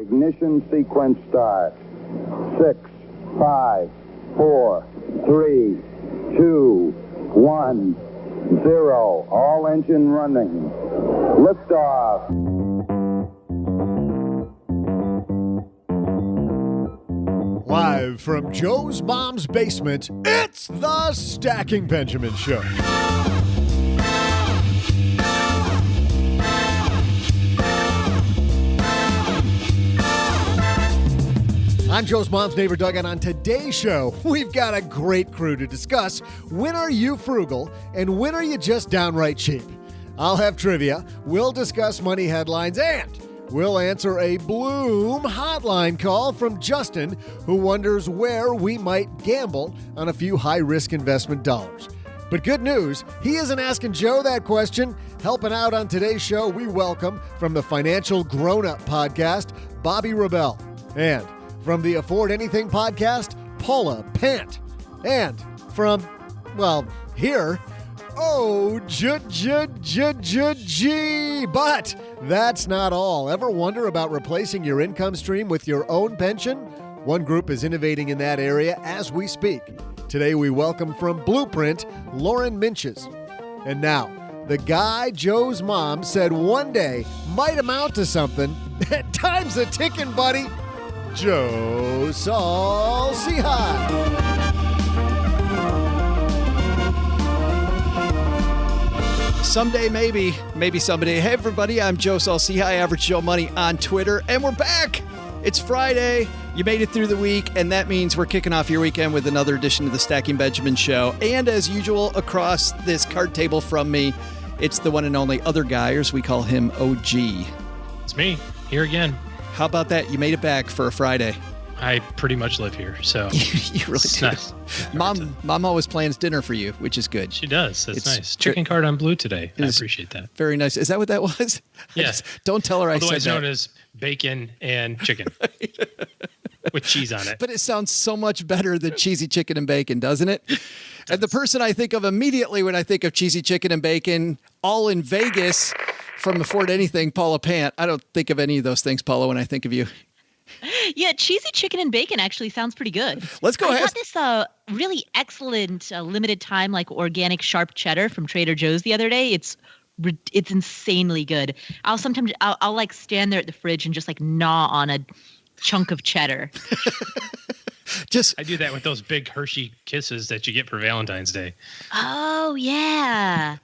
Ignition sequence start. 6, 5, 4, 3, 2, 1, 0. All engine running. Liftoff. Live from Joe's mom's basement, it's the Stacking Benjamin Show. I'm Joe's mom's neighbor, Doug, and on today's show, we've got a great crew to discuss when are you frugal and when are you just downright cheap. I'll have trivia, we'll discuss money headlines, and we'll answer a Bloom hotline call from Justin, who wonders where we might gamble on a few high-risk investment dollars. But good news, he isn't asking Joe that question. Helping out on today's show, we welcome from the Financial Grown-Up podcast, Bobbi Rebell. And from the Afford Anything podcast, Paula Pant. And from, well, here, G. But that's not all. Ever wonder about replacing your income stream with your own pension? One group is innovating in that area as we speak. Today we welcome from Blueprint, Lauren Minches. And now, the guy Joe's mom said one day might amount to something. Time's a ticking, buddy. Joe Saul-Sehy. Someday, maybe someday. Hey, everybody, I'm Joe Saul-Sehy, Average Joe Money on Twitter, and we're back. It's Friday. You made it through the week, and that means we're kicking off your weekend with another edition of the Stacking Benjamin Show. And as usual, across this card table from me, it's the one and only other guy, or as we call him, OG. It's me, here again. How about that? You made it back for a Friday. I pretty much live here, so you really do. Nice. Mom always plans dinner for you, which is good. She does. That's nice. Chicken card on blue today. I appreciate that. Very nice. Is that what that was? Yes. Don't tell her I said that. Otherwise known as bacon and chicken with cheese on it. But it sounds so much better than cheesy chicken and bacon, doesn't it? And the person I think of immediately when I think of cheesy chicken and bacon, all in Vegas from Afford Anything, Paula Pant. I don't think of any of those things, Paula, when I think of you. Yeah, cheesy chicken and bacon actually sounds pretty good. Let's go ahead. I got this really excellent limited time like organic sharp cheddar from Trader Joe's the other day. It's insanely good. I'll like stand there at the fridge and just like gnaw on a chunk of cheddar. I do that with those big Hershey Kisses that you get for Valentine's Day. Oh yeah.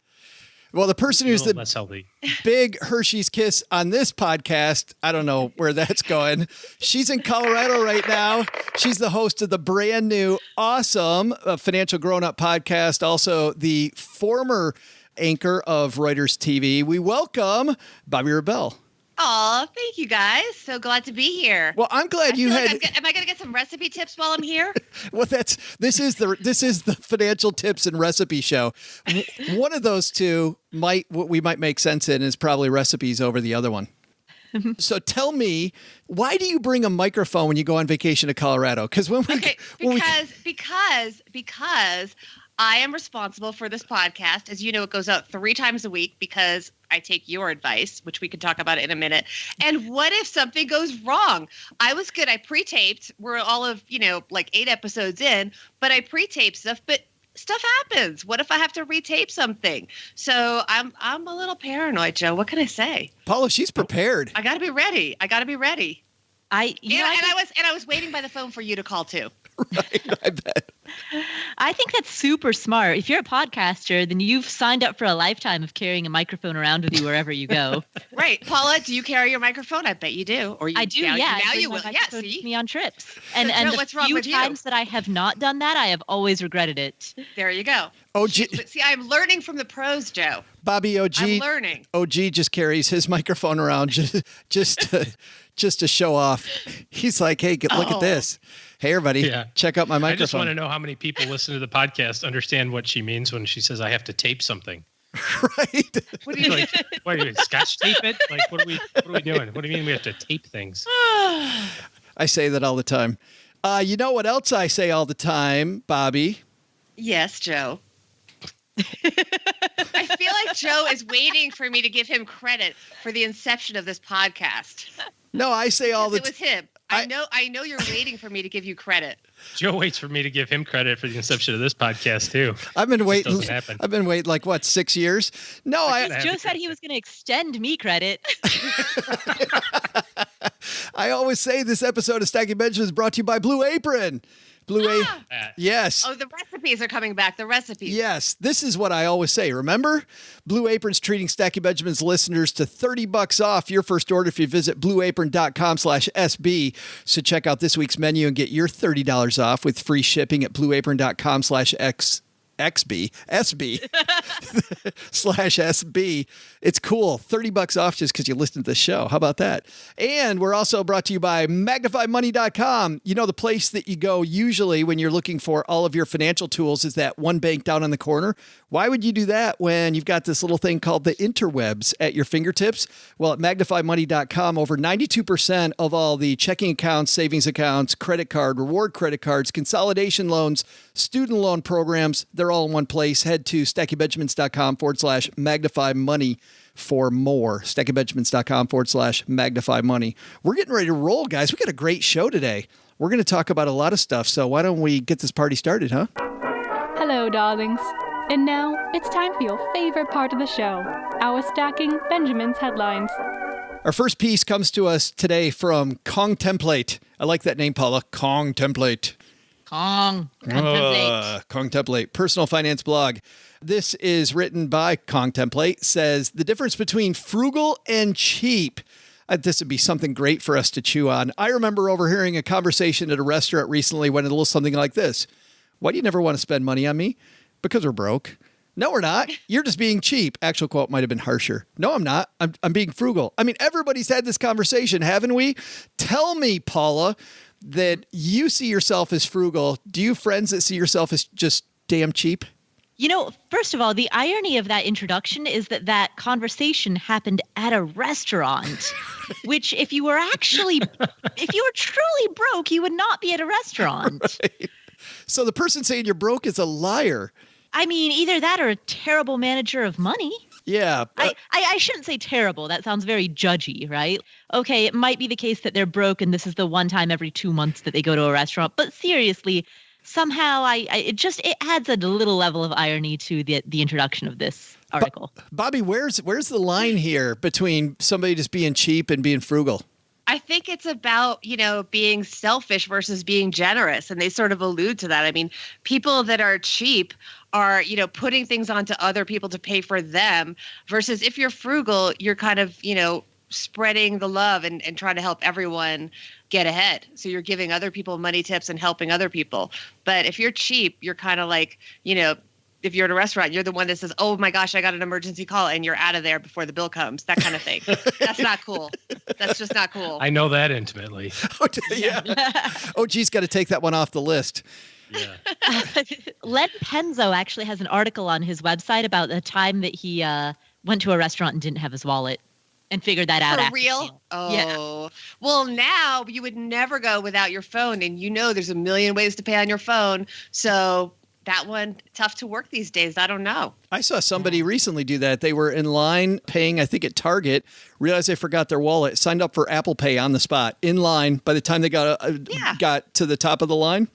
Well, the person who's the less healthy. Big Hershey's Kiss on this podcast, I don't know where that's going. She's in Colorado right now. She's the host of the brand new, awesome Financial Grown-Up podcast, also the former anchor of Reuters TV. We welcome Bobbi Rebell. Oh, thank you guys. So glad to be here. Well, I'm glad you had. Am I going to get some recipe tips while I'm here? Well, this is the financial tips and recipe show. One of those two we might make sense in is probably recipes over the other one. So tell me, why do you bring a microphone when you go on vacation to Colorado? Because because I am responsible for this podcast. As you know, it goes out 3 times a week because I take your advice, which we can talk about in a minute. And what if something goes wrong? I was good. I pre-taped. We're all of, like 8 episodes in, but I pre-taped stuff, but stuff happens. What if I have to retape something? So I'm a little paranoid, Joe. What can I say? Paula, she's prepared. I got to be ready. I was waiting by the phone for you to call too. Right, I bet. I think that's super smart. If you're a podcaster, then you've signed up for a lifetime of carrying a microphone around with you wherever you go. Right. Paula, do you carry your microphone? I bet you do. I do, yeah. Now you will. Yes, see? with me on trips. And what's the wrong few with you? times that I have not done that, I have always regretted it. There you go. OG. But see, I'm learning from the pros, Joe. Bobby, OG. I'm learning. OG just carries his microphone around just to show off. He's like, hey, look at this. Hey, everybody, check out my microphone. I just want to know how many people listen to the podcast understand what she means when she says I have to tape something. Right. What do you mean? What do you scotch tape it? Like, what are we doing? What do you mean we have to tape things? I say that all the time. You know what else I say all the time, Bobby? Yes, Joe. I feel like Joe is waiting for me to give him credit for the inception of this podcast. No, I say all the it was him. I know you're waiting for me to give you credit. Joe waits for me to give him credit for the inception of this podcast too. I've been waiting. Doesn't happen. I've been waiting like what, 6 years? No, Joe said he was going to extend me credit. I always say this episode of Stacking Benjamins is brought to you by Blue Apron. Yes. Oh, the recipes are coming back. The recipes. Yes. This is what I always say. Remember? Blue Apron's treating Stacking Benjamins listeners to $30 off your first order if you visit blueapron.com/SB. So check out this week's menu and get your $30 off with free shipping at blueapron.com/SB. /SB. It's cool. $30 off just because you listened to the show. How about that? And we're also brought to you by magnifymoney.com. You know, the place that you go usually when you're looking for all of your financial tools is that one bank down on the corner. Why would you do that when you've got this little thing called the interwebs at your fingertips? Well, at magnifymoney.com, over 92% of all the checking accounts, savings accounts, credit card, reward credit cards, consolidation loans, student loan programs, they're all in one place. Head to stackingbenjamins.com/magnifymoney for more. stackingbenjamins.com/magnifymoney. We're getting ready to roll, guys. We got a great show today. We're going to talk about a lot of stuff. So why don't we get this party started, huh? Hello, darlings. And now it's time for your favorite part of the show, our Stacking Benjamins headlines. Our first piece comes to us today from Kong Template. I like that name, Paula. Kong Template. Kong Template, personal finance blog. This is written by Kong Template, says the difference between frugal and cheap. This would be something great for us to chew on. I remember overhearing a conversation at a restaurant recently went a little something like this. Why do you never want to spend money on me? Because we're broke. No, we're not. You're just being cheap. Actual quote might have been harsher. No, I'm not. I'm being frugal. I mean, everybody's had this conversation, haven't we? Tell me, Paula, that you see yourself as frugal. Do you have friends that see yourself as just damn cheap? You know, first of all, the irony of that introduction is that conversation happened at a restaurant, which if you were truly broke, you would not be at a restaurant. Right. So the person saying you're broke is a liar. I mean, either that or a terrible manager of money. Yeah. I shouldn't say terrible. That sounds very judgy, right? Okay, it might be the case that they're broke and this is the one time every 2 months that they go to a restaurant. But seriously, somehow it adds a little level of irony to the introduction of this article. Bobbi, where's the line here between somebody just being cheap and being frugal? I think it's about, being selfish versus being generous. And they sort of allude to that. I mean, people that are cheap are, putting things onto other people to pay for them versus if you're frugal, you're kind of, spreading the love and trying to help everyone get ahead. So you're giving other people money tips and helping other people. But if you're cheap, you're kind of like, if you're at a restaurant, you're the one that says, oh my gosh, I got an emergency call and you're out of there before the bill comes. That kind of thing. That's not cool. That's just not cool. I know that intimately. Oh, yeah. Oh, geez, got to take that one off the list. Yeah. Len Penzo actually has an article on his website about the time that he went to a restaurant and didn't have his wallet and figured that out. For real? Oh. Yeah. Well, now you would never go without your phone. And there's a million ways to pay on your phone. So that one, tough to work these days. I don't know. I saw somebody recently do that. They were in line paying, I think at Target, realized they forgot their wallet, signed up for Apple Pay on the spot, in line. By the time they got to the top of the line,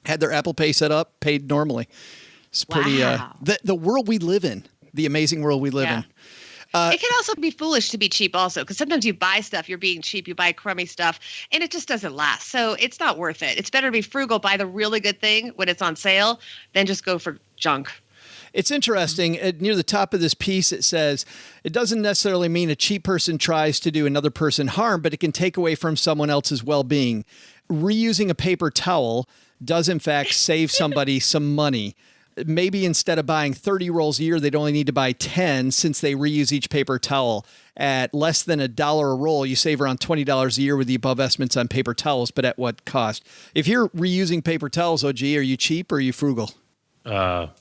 had their Apple Pay set up, paid normally. It's pretty, the world we live in, the amazing world we live in. It can also be foolish to be cheap also, because sometimes you buy stuff, you're being cheap, you buy crummy stuff, and it just doesn't last. So it's not worth it. It's better to be frugal, buy the really good thing when it's on sale, than just go for junk. It's interesting. Near the top of this piece, it says, it doesn't necessarily mean a cheap person tries to do another person harm, but it can take away from someone else's well-being. Reusing a paper towel does, in fact, save somebody some money. Maybe instead of buying 30 rolls a year, they'd only need to buy 10 since they reuse each paper towel. At less than $1 a roll, you save around $20 a year with the above estimates on paper towels, but at what cost? If you're reusing paper towels, OG, are you cheap or are you frugal?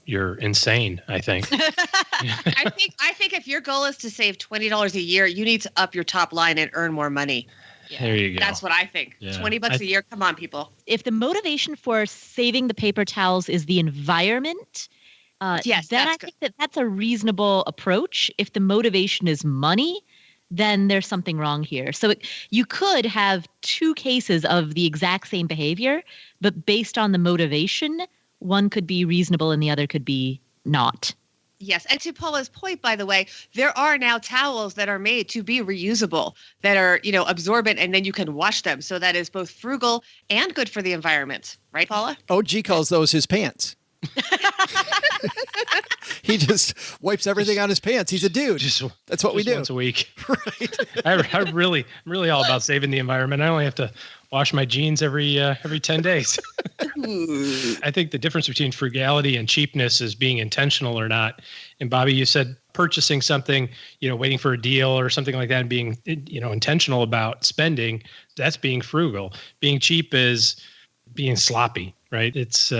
You're insane, I think. I think if your goal is to save $20 a year, you need to up your top line and earn more money. Yeah. There you go. That's what I think. Yeah. $20 a year. Come on, people. If the motivation for saving the paper towels is the environment, Yes, then I think that's a reasonable approach. If the motivation is money, then there's something wrong here. So you could have two cases of the exact same behavior, but based on the motivation, one could be reasonable and the other could be not. Yes. And to Paula's point, by the way, there are now towels that are made to be reusable, that are, absorbent, and then you can wash them. So that is both frugal and good for the environment. Right, Paula? OG calls those his pants. He just wipes everything on his pants. He's a dude. That's what we do. Once a week. Right. I'm really all about saving the environment. I only have to wash my jeans every 10 days. I think the difference between frugality and cheapness is being intentional or not. And Bobbi, you said purchasing something, waiting for a deal or something like that and being, intentional about spending, that's being frugal. Being cheap is being sloppy, right? It's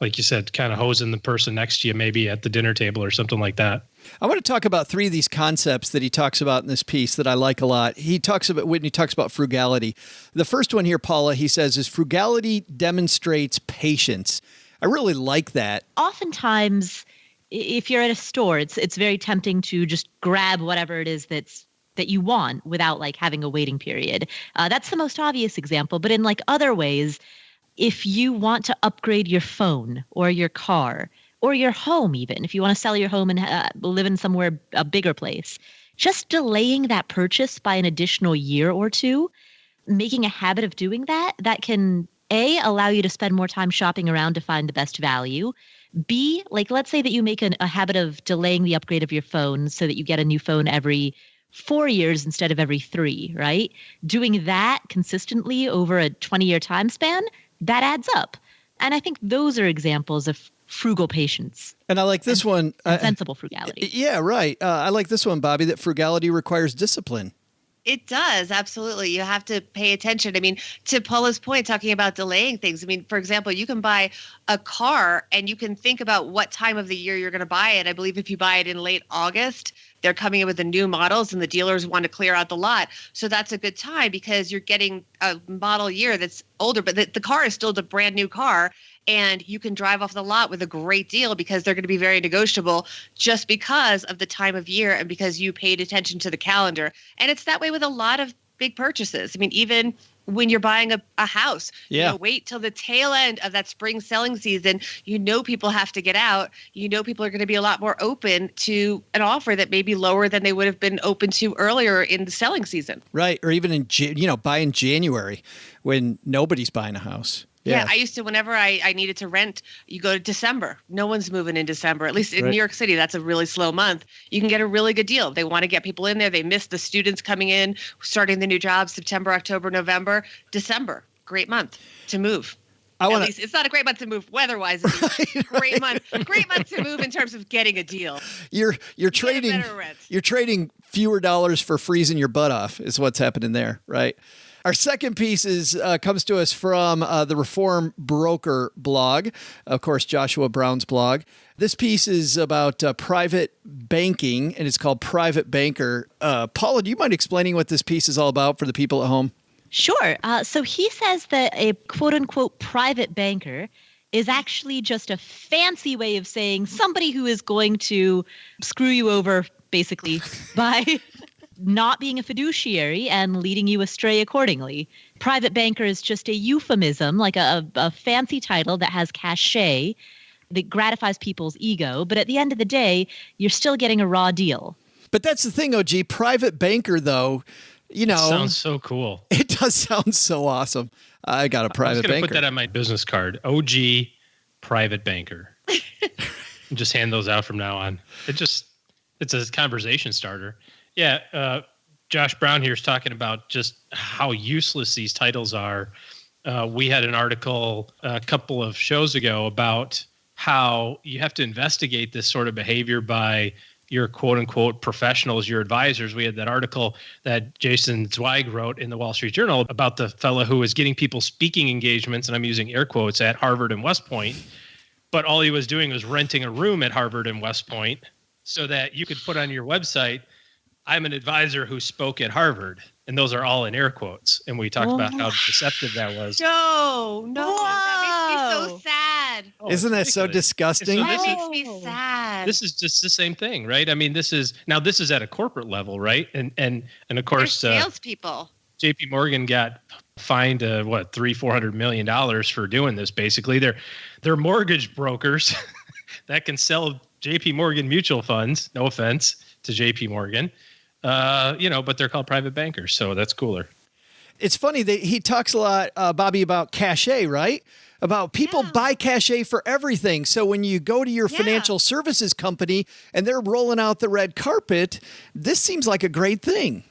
like you said, kind of hosing the person next to you, maybe at the dinner table or something like that. I want to talk about three of these concepts that he talks about in this piece that I like a lot. He talks about frugality. The first one here, Paula, he says, is frugality demonstrates patience. I really like that. Oftentimes, if you're at a store, it's very tempting to just grab whatever it is that you want without having a waiting period. That's the most obvious example. But in other ways, if you want to upgrade your phone or your car or your home, even if you want to sell your home and live in somewhere, a bigger place, just delaying that purchase by an additional year or two, making a habit of doing that can A, allow you to spend more time shopping around to find the best value. B, let's say that you make a habit of delaying the upgrade of your phone so that you get a new phone every 4 years instead of every 3, right? Doing that consistently over a 20-year time span, that adds up. And I think those are examples of frugal patience. And I like this one. Sensible frugality. Yeah, right. I like this one, Bobbi, that frugality requires discipline. It does. Absolutely. You have to pay attention. I mean, to Paula's point, talking about delaying things. I mean, for example, you can buy a car and you can think about what time of the year you're going to buy it. I believe if you buy it in late August, they're coming in with the new models and the dealers want to clear out the lot. So that's a good time because you're getting a model year that's older, but the car is still a brand new car. And you can drive off the lot with a great deal because they're going to be very negotiable just because of the time of year and because you paid attention to the calendar. And it's that way with a lot of big purchases. I mean, even when you're buying a house, wait till the tail end of that spring selling season. People have to get out. People are going to be a lot more open to an offer that may be lower than they would have been open to earlier in the selling season. Right. Or even buy in January when nobody's buying a house. Yeah, I used to, whenever I needed to rent, you go to December. No one's moving in December. At least in New York City, that's a really slow month. You can get a really good deal. They want to get people in there. They miss the students coming in, starting the new jobs, September, October, November, December. Great month to move. At least it's not a great month to move weather-wise. It's a great month to move in terms of getting a deal. You're trading fewer dollars for freezing your butt off is what's happening there, right? Our second piece comes to us from the Reform Broker blog, of course, Joshua Brown's blog. This piece is about private banking, and it's called Private Banker. Paula, do you mind explaining what this piece is all about for the people at home? Sure. So he says that a quote-unquote private banker is actually just a fancy way of saying somebody who is going to screw you over, basically, by not being a fiduciary and leading you astray accordingly. Private banker is just a euphemism, like a fancy title that has cachet that gratifies people's ego. But at the end of the day, you're still getting a raw deal. But that's the thing, OG. Private banker, though, it sounds so cool. It does sound so awesome. I got a private banker. I was going to put that on my business card. OG private banker. Just hand those out from now on. It's a conversation starter. Yeah, Josh Brown here is talking about just how useless these titles are. We had an article a couple of shows ago about how you have to investigate this sort of behavior by your quote-unquote professionals, your advisors. We had that article that Jason Zweig wrote in the Wall Street Journal about the fellow who was getting people speaking engagements, and I'm using air quotes, at Harvard and West Point. But all he was doing was renting a room at Harvard and West Point so that you could put on your website, I'm an advisor who spoke at Harvard, and those are all in air quotes. And we talked about how deceptive that was. No, that makes me so sad. Oh, Isn't that so ridiculous. disgusting? So That makes me sad. this is just the same thing, right? I mean, this is at a corporate level, right? And of course, They're salespeople. JP Morgan got fined $300-400 million for doing this. Basically, they're mortgage brokers that can sell JP Morgan mutual funds. No offense to JP Morgan, but they're called private bankers, so that's cooler. It's funny that he talks a lot, Bobby, about cachet, right? About people buy cachet for everything. So when you go to your financial services company and they're rolling out the red carpet, this seems like a great thing.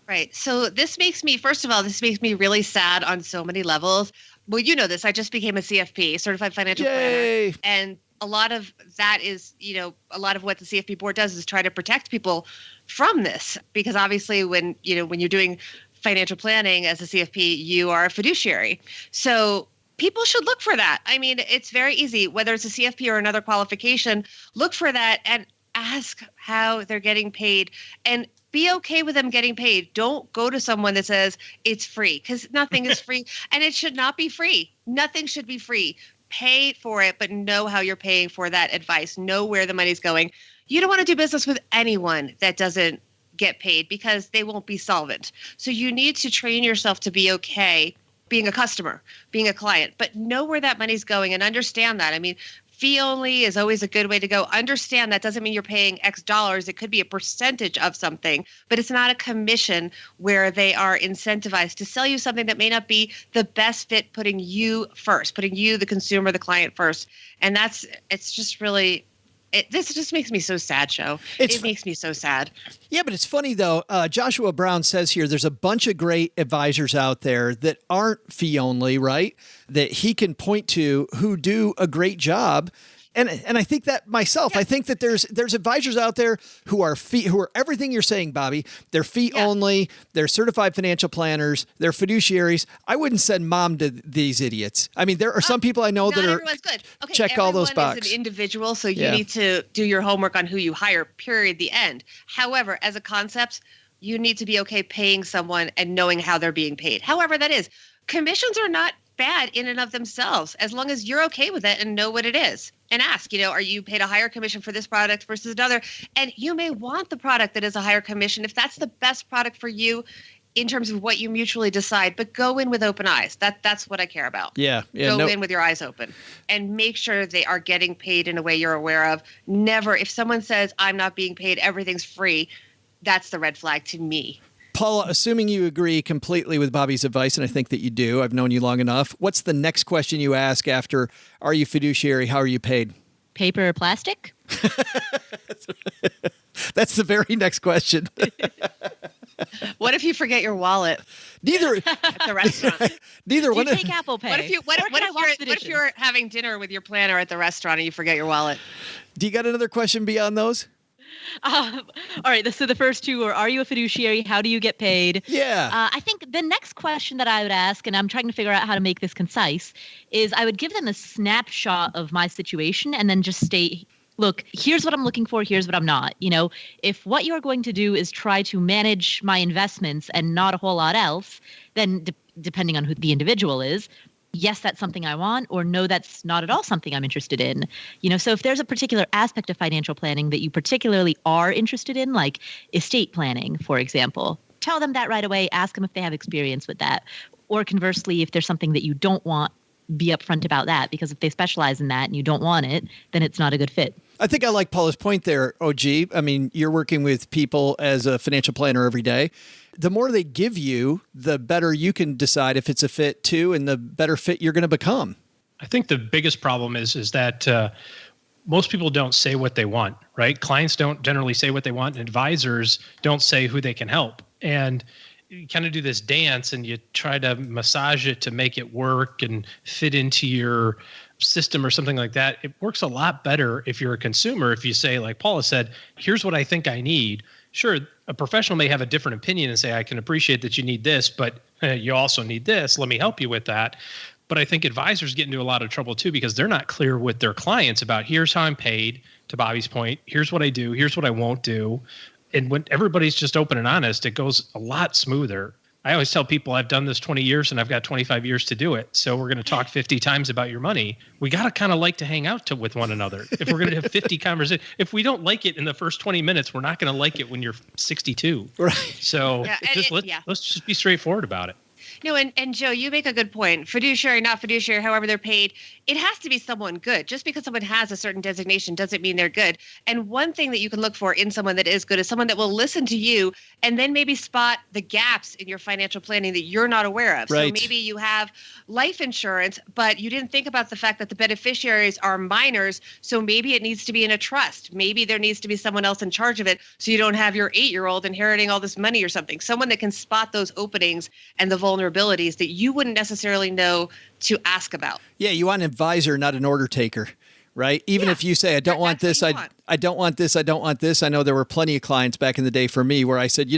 Right. So this makes me really sad on so many levels. Well, you know this. I just became a CFP, Certified Financial Planner. And a lot of that is, a lot of what the CFP board does is try to protect people from this. Because obviously when you're doing financial planning as a CFP, you are a fiduciary. So people should look for that. I mean, it's very easy, whether it's a CFP or another qualification, look for that and ask how they're getting paid and be okay with them getting paid. Don't go to someone that says it's free, because nothing is free and it should not be free. Nothing should be free. Pay for it, but know how you're paying for that advice. Know where the money's going. You don't want to do business with anyone that doesn't get paid because they won't be solvent. So you need to train yourself to be okay being a customer, being a client, but know where that money's going and understand that. I mean, fee only is always a good way to go. Understand that doesn't mean you're paying X dollars. It could be a percentage of something, but it's not a commission where they are incentivized to sell you something that may not be the best fit, putting you first, putting you, the consumer, the client first. And it's just really... this just makes me so sad, Joe. It makes me so sad. Yeah, but it's funny, though. Joshua Brown says here there's a bunch of great advisors out there that aren't fee only, right? That he can point to who do a great job. And I think that myself. Yeah. I think that there's advisors out there who are everything you're saying, Bobby. They're fee only. They're certified financial planners. They're fiduciaries. I wouldn't send mom to these idiots. I mean, there are some people I know that are everyone's good. Okay, check all those boxes. Everyone is an individual, so you need to do your homework on who you hire. Period. The end. However, as a concept, you need to be okay paying someone and knowing how they're being paid. However, that is, commissions are not bad in and of themselves, as long as you're okay with it and know what it is. And ask, are you paid a higher commission for this product versus another? And you may want the product that is a higher commission if that's the best product for you in terms of what you mutually decide. But go in with open eyes. That's what I care about. Go in with your eyes open and make sure they are getting paid in a way you're aware of. Never, if someone says, I'm not being paid, everything's free, that's the red flag to me. Paula, assuming you agree completely with Bobby's advice, and I think that you do, I've known you long enough, what's the next question you ask after, are you fiduciary, how are you paid? Paper or plastic? That's the very next question. What if you forget your wallet? Neither at the restaurant. Neither Do one. you take Apple Pay? What if you're having dinner with your planner at the restaurant and you forget your wallet? Do you got another question beyond those? All right. So the first two are you a fiduciary? How do you get paid? Yeah. I think the next question that I would ask, and I'm trying to figure out how to make this concise, is I would give them a snapshot of my situation and then just state, look, here's what I'm looking for. Here's what I'm not. If what you're going to do is try to manage my investments and not a whole lot else, then depending on who the individual is, yes, that's something I want, or no, that's not at all something I'm interested in. So if there's a particular aspect of financial planning that you particularly are interested in, like estate planning, for example, tell them that right away. Ask them if they have experience with that. Or conversely, if there's something that you don't want, be upfront about that, because if they specialize in that and you don't want it, then it's not a good fit. I think I like Paula's point there, OG. I mean, you're working with people as a financial planner every day. The more they give you, the better you can decide if it's a fit too, and the better fit you're going to become. I think the biggest problem is that most people don't say what they want, right? Clients don't generally say what they want, and advisors don't say who they can help. And you kind of do this dance and you try to massage it to make it work and fit into your system or something like that. It works a lot better if you're a consumer. If you say, like Paula said, here's what I think I need. Sure, a professional may have a different opinion and say, I can appreciate that you need this, but you also need this. Let me help you with that. But I think advisors get into a lot of trouble too, because they're not clear with their clients about, here's how I'm paid, to Bobby's point, here's what I do, here's what I won't do. And when everybody's just open and honest, it goes a lot smoother. I always tell people I've done this 20 years and I've got 25 years to do it. So we're going to talk 50 times about your money. We got to kind of like to hang out with one another. If we're going to have 50 conversations, if we don't like it in the first 20 minutes, we're not going to like it when you're 62. Right. So let's just be straightforward about it. No, and Joe, you make a good point. Fiduciary, not fiduciary, however they're paid, it has to be someone good. Just because someone has a certain designation doesn't mean they're good. And one thing that you can look for in someone that is good is someone that will listen to you and then maybe spot the gaps in your financial planning that you're not aware of. Right. So maybe you have life insurance, but you didn't think about the fact that the beneficiaries are minors. So maybe it needs to be in a trust. Maybe there needs to be someone else in charge of it so you don't have your 8-year-old inheriting all this money or something. Someone that can spot those openings and the vulnerabilities that you wouldn't necessarily know to ask about. Yeah, you want an advisor, not an order taker, right? Even if you say, I don't want this, I don't want this, I don't want this. I know there were plenty of clients back in the day for me where I said,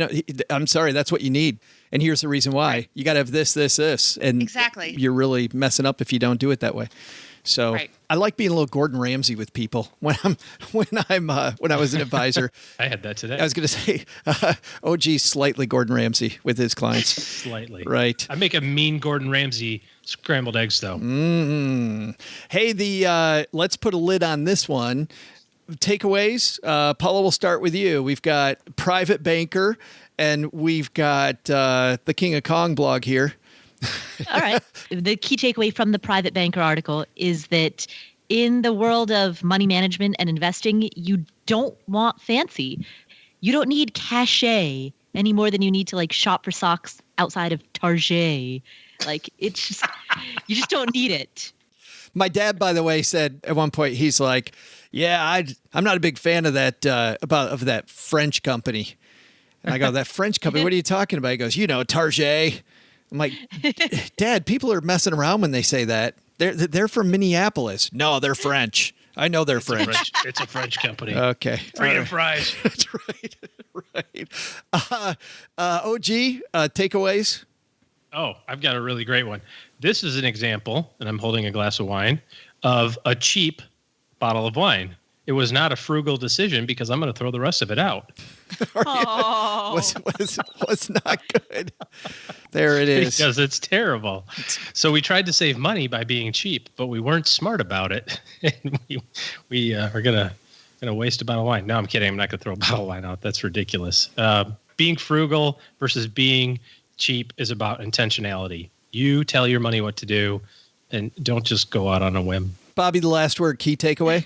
I'm sorry, that's what you need. And here's the reason why. Right. You got to have this, this, this. And exactly. You're really messing up if you don't do it that way. So right. I like being a little Gordon Ramsay with people when I was an advisor. I had that today. I was going to say, OG's slightly Gordon Ramsay with his clients. Slightly. Right. I make a mean Gordon Ramsay scrambled eggs though. Mm-hmm. Hey, let's put a lid on this one. Takeaways. Paula, we'll start with you. We've got Private Banker and we've got the King of Kong blog here. All right. The key takeaway from the Private Banker article is that in the world of money management and investing, you don't want fancy. You don't need cachet any more than you need to shop for socks outside of Target. It's just, you just don't need it. My dad, by the way, said at one point, he's like, yeah, I'm not a big fan of that, of that French company. And I go, that French company, what are you talking about? He goes, Target. I'm like, Dad, people are messing around when they say that. They're from Minneapolis. No, they're French. I know they're French. It's a French company. Okay. Freedom fries. That's right. Right. OG, takeaways? Oh, I've got a really great one. This is an example, and I'm holding a glass of wine, of a cheap bottle of wine. It was not a frugal decision because I'm going to throw the rest of it out. Was not good. There it is. Because it's terrible. So we tried to save money by being cheap, but we weren't smart about it. And we are gonna waste a bottle of wine. No, I'm kidding. I'm not gonna throw a bottle of wine out. That's ridiculous. Being frugal versus being cheap is about intentionality. You tell your money what to do, and don't just go out on a whim. Bobby, the last word. Key takeaway.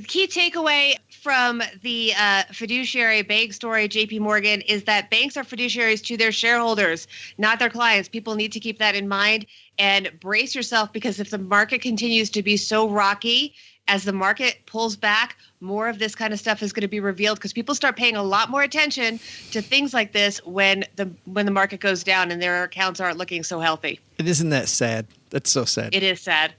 Key takeaway from the fiduciary bank story, JP Morgan, is that banks are fiduciaries to their shareholders, not their clients. People need to keep that in mind and brace yourself, because if the market continues to be so rocky, as the market pulls back, more of this kind of stuff is going to be revealed, because people start paying a lot more attention to things like this when the market goes down and their accounts aren't looking so healthy. And isn't that sad? That's so sad. It is sad.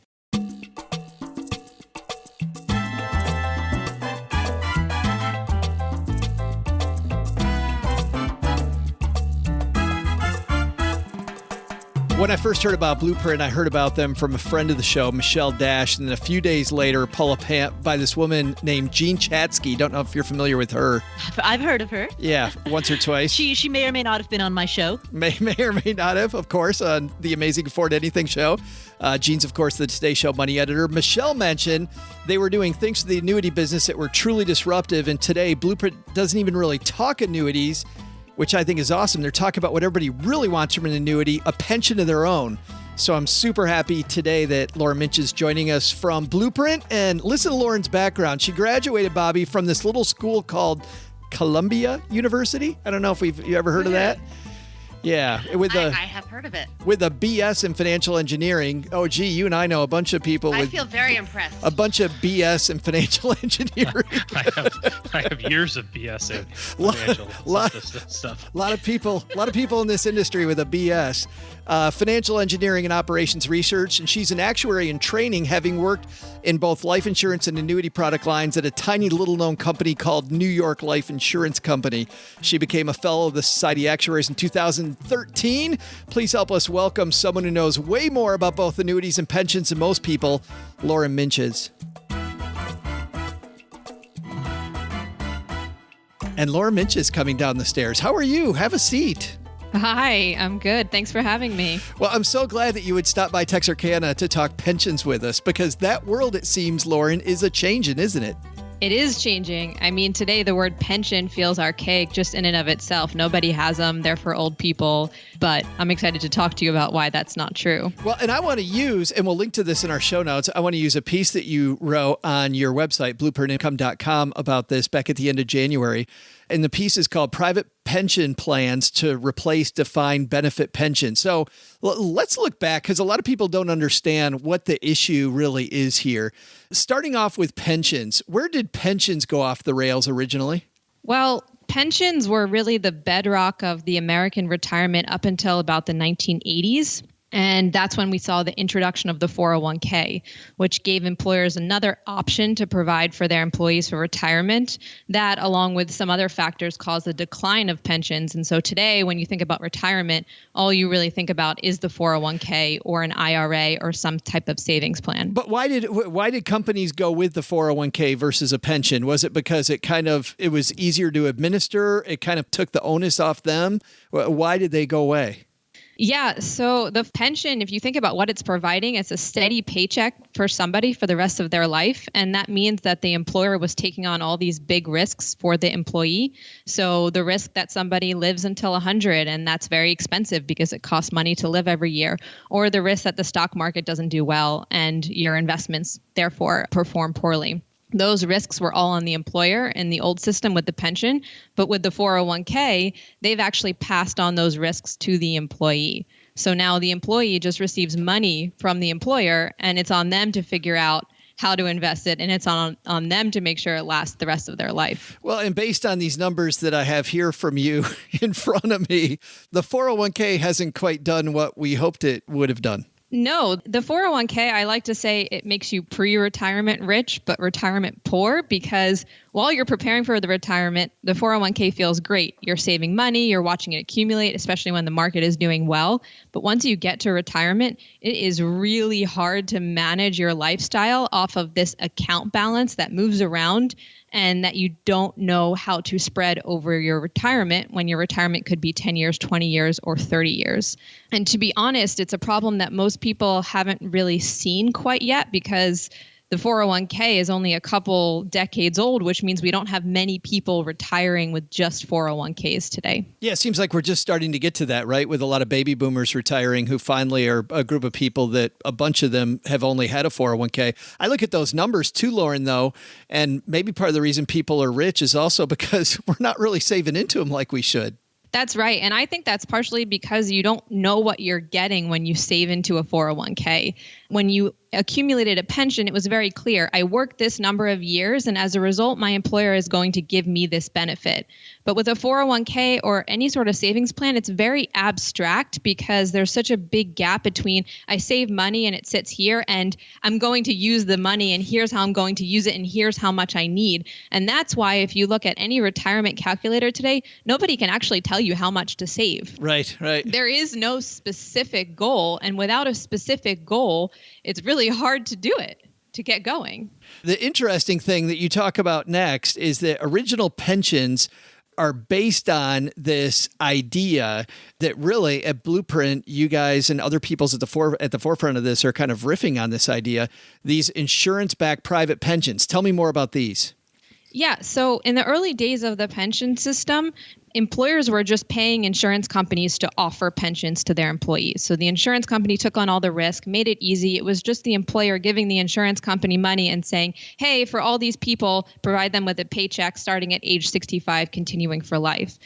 When I first heard about Blueprint, I heard about them from a friend of the show, Michelle Dash, and then a few days later, pull up by this woman named Jean Chatzky. Don't know if you're familiar with her. I've heard of her. Yeah, once or twice. She may or may not have been on my show. May or may not have, of course, on the Amazing Afford Anything show. Jean's, of course, the Today Show money editor. Michelle mentioned they were doing things to the annuity business that were truly disruptive, and today Blueprint doesn't even really talk annuities, which I think is awesome. They're talking about what everybody really wants from an annuity, a pension of their own. So I'm super happy today that Lauren Minches is joining us from Blueprint. And listen to Lauren's background. She graduated, Bobby, from this little school called Columbia University. I don't know if you ever heard of that. Yeah. I have heard of it. With a BS in financial engineering. Oh, gee, you and I know a bunch of people. I feel very impressed. A bunch of BS in financial engineering. I have years of BS in financial stuff. A lot of people in this industry with a BS. Financial engineering and operations research, and she's an actuary in training, having worked in both life insurance and annuity product lines at a tiny little-known company called New York Life Insurance Company. She became a fellow of the Society of Actuaries in 2013. Please help us welcome someone who knows way more about both annuities and pensions than most people, Lauren and Laura Minches coming down the stairs. How are you? Have a seat. Hi, I'm good. Thanks for having me. Well, I'm so glad that you would stop by Texarkana to talk pensions with us, because that world, it seems, Lauren, is a changing, isn't it? It is changing. I mean, today the word pension feels archaic just in and of itself. Nobody has them. They're for old people. But I'm excited to talk to you about why that's not true. Well, and I want to use, and we'll link to this in our show notes, I want to use a piece that you wrote on your website, blueprintincome.com, about this back at the end of January. And the piece is called Private Pension Plans to Replace Defined Benefit Pension. So let's look back, because a lot of people don't understand what the issue really is here. Starting off with pensions, where did pensions go off the rails originally? Well, pensions were really the bedrock of the American retirement up until about the 1980s. And that's when we saw the introduction of the 401k, which gave employers another option to provide for their employees for retirement. That, along with some other factors, caused the decline of pensions. And so today, when you think about retirement, all you really think about is the 401k or an IRA or some type of savings plan. But why did companies go with the 401k versus a pension? Was it because it was easier to administer? It kind of took the onus off them? Why did they go away? Yeah. So the pension, if you think about what it's providing, it's a steady paycheck for somebody for the rest of their life. And that means that the employer was taking on all these big risks for the employee. So the risk that somebody lives until 100, and that's very expensive because it costs money to live every year, or the risk that the stock market doesn't do well and your investments therefore perform poorly. Those risks were all on the employer in the old system with the pension, but with the 401k, they've actually passed on those risks to the employee. So now the employee just receives money from the employer, and it's on them to figure out how to invest it, and it's on them to make sure it lasts the rest of their life. Well, and based on these numbers that I have here from you in front of me, the 401k hasn't quite done what we hoped it would have done. No, the 401k, I like to say it makes you pre-retirement rich, but retirement poor, because while you're preparing for the retirement, the 401k feels great. You're saving money, you're watching it accumulate, especially when the market is doing well. But once you get to retirement, it is really hard to manage your lifestyle off of this account balance that moves around and that you don't know how to spread over your retirement when your retirement could be 10 years, 20 years, or 30 years. And to be honest, it's a problem that most people haven't really seen quite yet, because the 401k is only a couple decades old, which means we don't have many people retiring with just 401ks today. Yeah, it seems like we're just starting to get to that, right? With a lot of baby boomers retiring who finally are a group of people that a bunch of them have only had a 401k. I look at those numbers too, Lauren, though, and maybe part of the reason people are rich is also because we're not really saving into them like we should. That's right. And I think that's partially because you don't know what you're getting when you save into a 401k. When you accumulated a pension, it was very clear. I worked this number of years, and as a result, my employer is going to give me this benefit. But with a 401k or any sort of savings plan, it's very abstract because there's such a big gap between I save money and it sits here, and I'm going to use the money, and here's how I'm going to use it, and here's how much I need. And that's why if you look at any retirement calculator today, nobody can actually tell you how much to save. Right, right. There is no specific goal, and without a specific goal, it's really hard to do it, to get going. The interesting thing that you talk about next is that original pensions are based on this idea that really at Blueprint, you guys and other people's at the forefront of this are kind of riffing on this idea, these insurance-backed private pensions. Tell me more about these. Yeah. So in the early days of the pension system, employers were just paying insurance companies to offer pensions to their employees. So the insurance company took on all the risk, made it easy. It was just the employer giving the insurance company money and saying, hey, for all these people, provide them with a paycheck starting at age 65, continuing for life.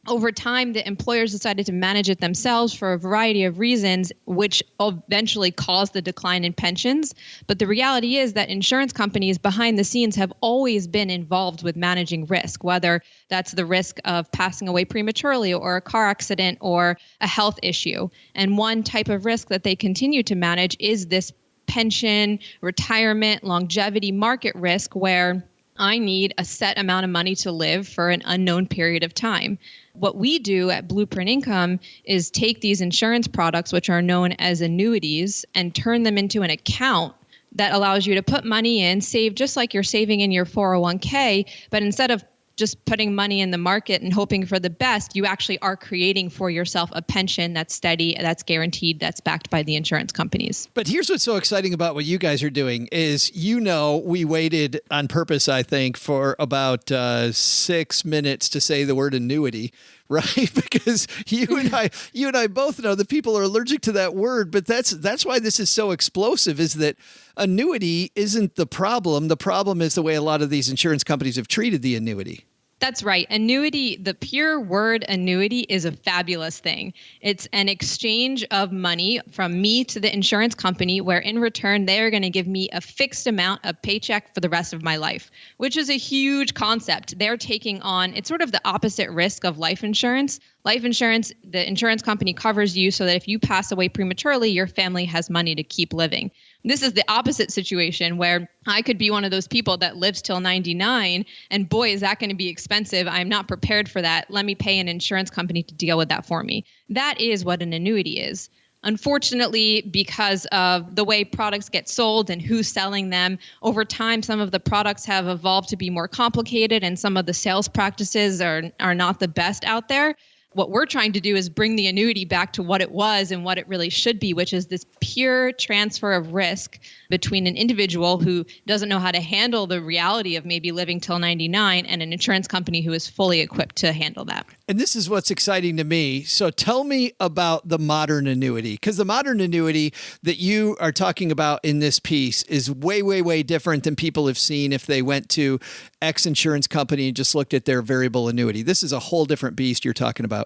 Over time, the employers decided to manage it themselves for a variety of reasons, which eventually caused the decline in pensions. But the reality is that insurance companies behind the scenes have always been involved with managing risk, whether that's the risk of passing away prematurely or a car accident or a health issue. And one type of risk that they continue to manage is this pension, retirement, longevity market risk, where I need a set amount of money to live for an unknown period of time. What we do at Blueprint Income is take these insurance products, which are known as annuities, and turn them into an account that allows you to put money in, save just like you're saving in your 401k, but instead of just putting money in the market and hoping for the best. You actually are creating for yourself a pension that's steady, that's guaranteed, that's backed by the insurance companies. But here's what's so exciting about what you guys are doing is, we waited on purpose, I think, for about 6 minutes to say the word annuity. Right, because you and I both know that people are allergic to that word, but that's why this is so explosive. Is that annuity isn't the problem? The problem is the way a lot of these insurance companies have treated the annuity. That's right. Annuity, the pure word annuity is a fabulous thing. It's an exchange of money from me to the insurance company, where in return, they're going to give me a fixed amount of paycheck for the rest of my life, which is a huge concept. They're taking on, it's sort of the opposite risk of life insurance. Life insurance, the insurance company covers you so that if you pass away prematurely, your family has money to keep living. This is the opposite situation, where I could be one of those people that lives till 99, and boy, is that going to be expensive. I'm not prepared for that. Let me pay an insurance company to deal with that for me. That is what an annuity is. Unfortunately, because of the way products get sold and who's selling them, over time, some of the products have evolved to be more complicated, and some of the sales practices are not the best out there. What we're trying to do is bring the annuity back to what it was and what it really should be, which is this pure transfer of risk between an individual who doesn't know how to handle the reality of maybe living till 99 and an insurance company who is fully equipped to handle that. And this is what's exciting to me. So tell me about the modern annuity, because the modern annuity that you are talking about in this piece is way, way, way different than people have seen if they went to X insurance company and just looked at their variable annuity. This is a whole different beast you're talking about.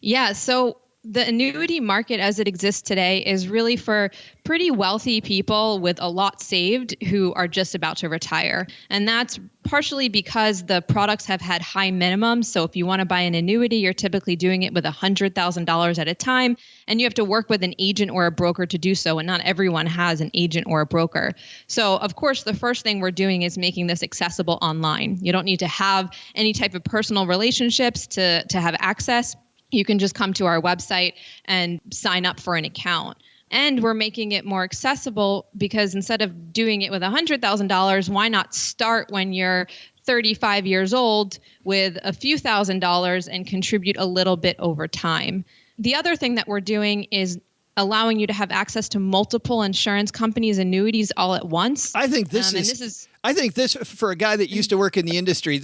Yeah, so the annuity market as it exists today is really for pretty wealthy people with a lot saved who are just about to retire. And that's partially because the products have had high minimums. So if you want to buy an annuity, you're typically doing it with $100,000 at a time, and you have to work with an agent or a broker to do so. And not everyone has an agent or a broker. So of course, the first thing we're doing is making this accessible online. You don't need to have any type of personal relationships to have access. You can just come to our website and sign up for an account. And we're making it more accessible because instead of doing it with $100,000, why not start when you're 35 years old with a few $1,000s and contribute a little bit over time? The other thing that we're doing is allowing you to have access to multiple insurance companies' annuities all at once. I think I think this, for a guy that used to work in the industry,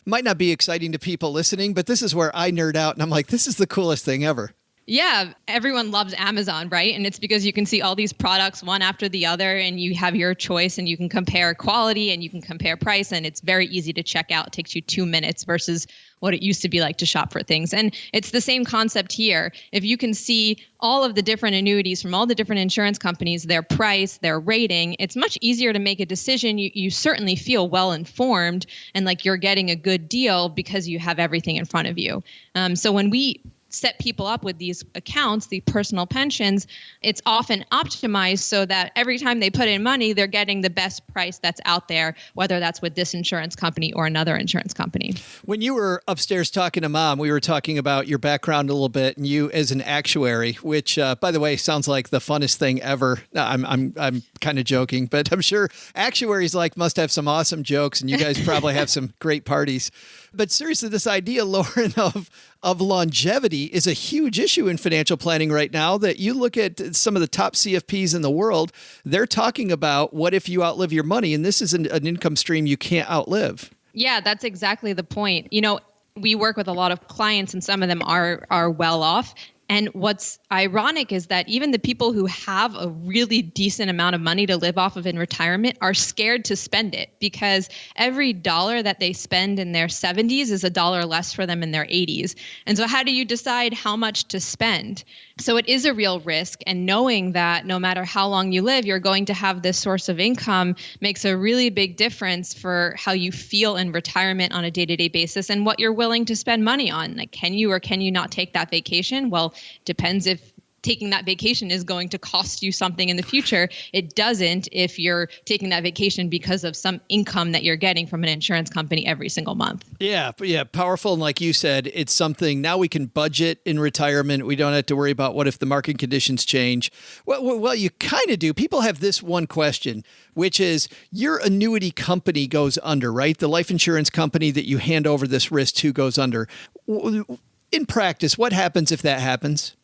might not be exciting to people listening, but this is where I nerd out and I'm like, this is the coolest thing ever. Yeah, everyone loves Amazon, right? And it's because you can see all these products one after the other, and you have your choice, and you can compare quality and you can compare price, and it's very easy to check out. It takes you 2 minutes versus what it used to be like to shop for things. And it's the same concept here. If you can see all of the different annuities from all the different insurance companies, their price, their rating, it's much easier to make a decision. You certainly feel well informed and like you're getting a good deal because you have everything in front of you. So when we set people up with these accounts, the personal pensions, it's often optimized so that every time they put in money, they're getting the best price that's out there, whether that's with this insurance company or another insurance company. When you were upstairs talking to Mom, we were talking about your background a little bit and you as an actuary, which, by the way, sounds like the funnest thing ever. I'm kind of joking, but I'm sure actuaries must have some awesome jokes, and you guys probably have some great parties. But seriously, this idea, Lauren, of longevity is a huge issue in financial planning right now. That you look at some of the top CFPs in the world, they're talking about what if you outlive your money, and this is an income stream you can't outlive. Yeah, that's exactly the point. We work with a lot of clients, and some of them are well off. And what's ironic is that even the people who have a really decent amount of money to live off of in retirement are scared to spend it, because every dollar that they spend in their 70s is a dollar less for them in their 80s. And so how do you decide how much to spend? So it is a real risk. And knowing that no matter how long you live, you're going to have this source of income makes a really big difference for how you feel in retirement on a day-to-day basis and what you're willing to spend money on. Like, can you or can you not take that vacation? Well, depends if taking that vacation is going to cost you something in the future. It doesn't if you're taking that vacation because of some income that you're getting from an insurance company every single month. Yeah, powerful. And like you said, it's something now we can budget in retirement. We don't have to worry about what if the market conditions change. Well, you kind of do. People have this one question, which is your annuity company goes under, right? The life insurance company that you hand over this risk to goes under. In practice, what happens if that happens?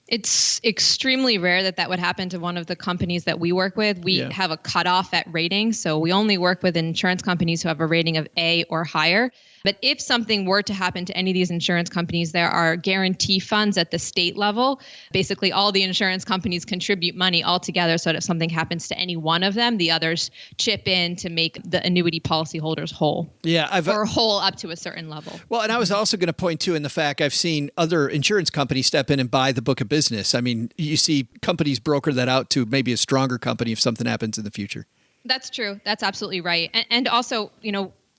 It's extremely rare that would happen to one of the companies that we work with. We have a cutoff at rating. So we only work with insurance companies who have a rating of A or higher. But if something were to happen to any of these insurance companies, there are guarantee funds at the state level. Basically, all the insurance companies contribute money all together so that if something happens to any one of them, the others chip in to make the annuity policyholders whole. Yeah, or whole up to a certain level. Well, and I was also going to point to in the fact I've seen other insurance companies step in and buy the book of business. I mean, you see companies broker that out to maybe a stronger company if something happens in the future. That's true. That's absolutely right. And also,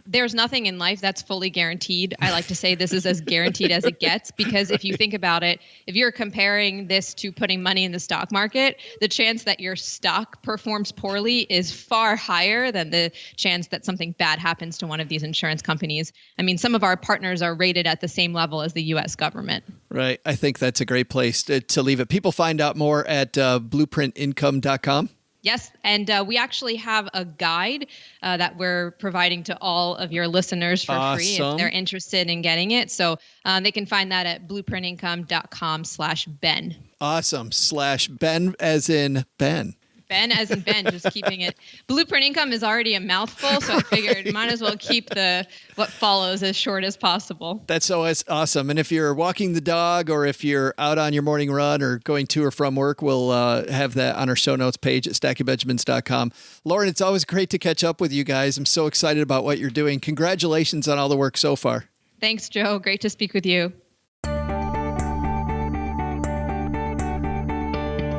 there's nothing in life that's fully guaranteed. I like to say this is as guaranteed as it gets, because if you think about it, if you're comparing this to putting money in the stock market, the chance that your stock performs poorly is far higher than the chance that something bad happens to one of these insurance companies. I mean, some of our partners are rated at the same level as the U.S. government. Right. I think that's a great place to leave it. People find out more at blueprintincome.com. Yes, and we actually have a guide that we're providing to all of your listeners for free if they're interested in getting it. So they can find that at blueprintincome.com/Ben. Awesome. /Ben as in Ben. Ben as in Ben, just keeping it. Blueprint Income is already a mouthful, so I figured might as well keep what follows as short as possible. That's always awesome. And if you're walking the dog or if you're out on your morning run or going to or from work, we'll have that on our show notes page at stackingbenjamins.com. Lauren, it's always great to catch up with you guys. I'm so excited about what you're doing. Congratulations on all the work so far. Thanks, Joe. Great to speak with you.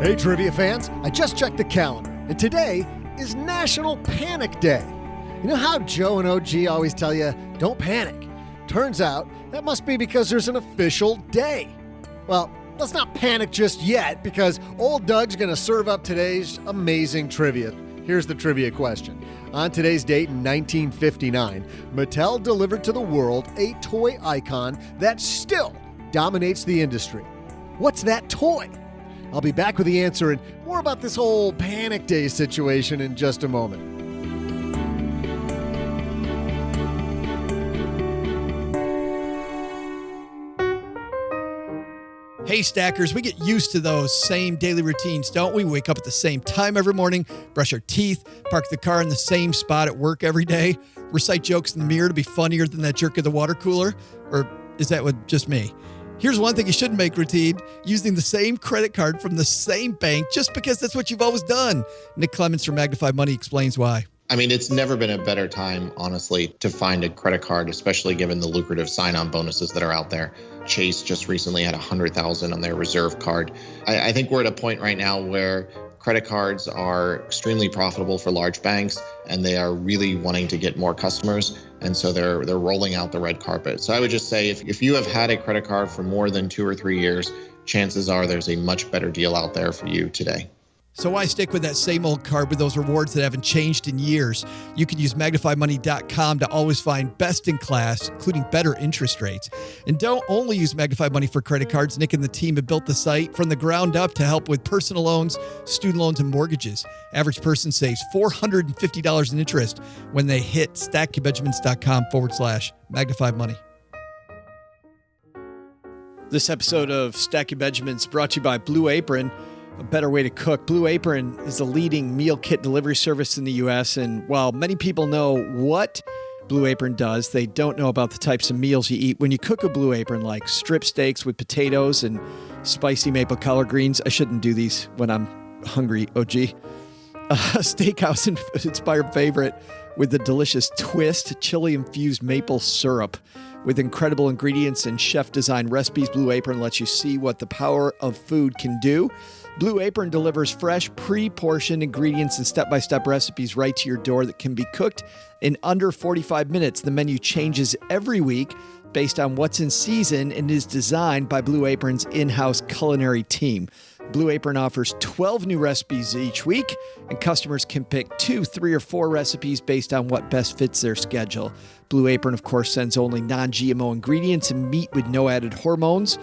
Hey, trivia fans, I just checked the calendar, and today is National Panic Day. You know how Joe and OG always tell you, don't panic? Turns out that must be because there's an official day. Well, let's not panic just yet, because old Doug's going to serve up today's amazing trivia. Here's the trivia question. On today's date in 1959, Mattel delivered to the world a toy icon that still dominates the industry. What's that toy? I'll be back with the answer and more about this whole Panic Day situation in just a moment. Hey, Stackers, we get used to those same daily routines, don't we? Wake up at the same time every morning, brush our teeth, park the car in the same spot at work every day, recite jokes in the mirror to be funnier than that jerk at the water cooler? Or is that just me? Here's one thing you shouldn't make routine: using the same credit card from the same bank just because that's what you've always done. Nick Clements from Magnify Money explains why. I mean, it's never been a better time, honestly, to find a credit card, especially given the lucrative sign-on bonuses that are out there. Chase just recently had $100,000 on their reserve card. I think we're at a point right now where credit cards are extremely profitable for large banks, and they are really wanting to get more customers. And so they're rolling out the red carpet. So I would just say if you have had a credit card for more than 2 or 3 years, chances are there's a much better deal out there for you today. So why stick with that same old card with those rewards that haven't changed in years? You can use MagnifyMoney.com to always find best in class, including better interest rates. And don't only use Magnify Money for credit cards. Nick and the team have built the site from the ground up to help with personal loans, student loans, and mortgages. Average person saves $450 in interest when they hit stackingbenjamins.com/Magnify Money. This episode of Stacking Benjamins brought to you by Blue Apron. A better way to cook. Blue Apron is the leading meal kit delivery service in the U.S. And while many people know what Blue Apron does, they don't know about the types of meals you eat when you cook a Blue Apron, like strip steaks with potatoes and spicy maple collard greens. I shouldn't do these when I'm hungry, OG. A steakhouse-inspired favorite with the delicious twist, chili-infused maple syrup. With incredible ingredients and chef-designed recipes, Blue Apron lets you see what the power of food can do. Blue Apron delivers fresh, pre-portioned ingredients and step-by-step recipes right to your door that can be cooked in under 45 minutes. The menu changes every week based on what's in season and is designed by Blue Apron's in-house culinary team. Blue Apron offers 12 new recipes each week, and customers can pick 2, 3, or 4 recipes based on what best fits their schedule. Blue Apron, of course, sends only non-GMO ingredients and meat with no added hormones.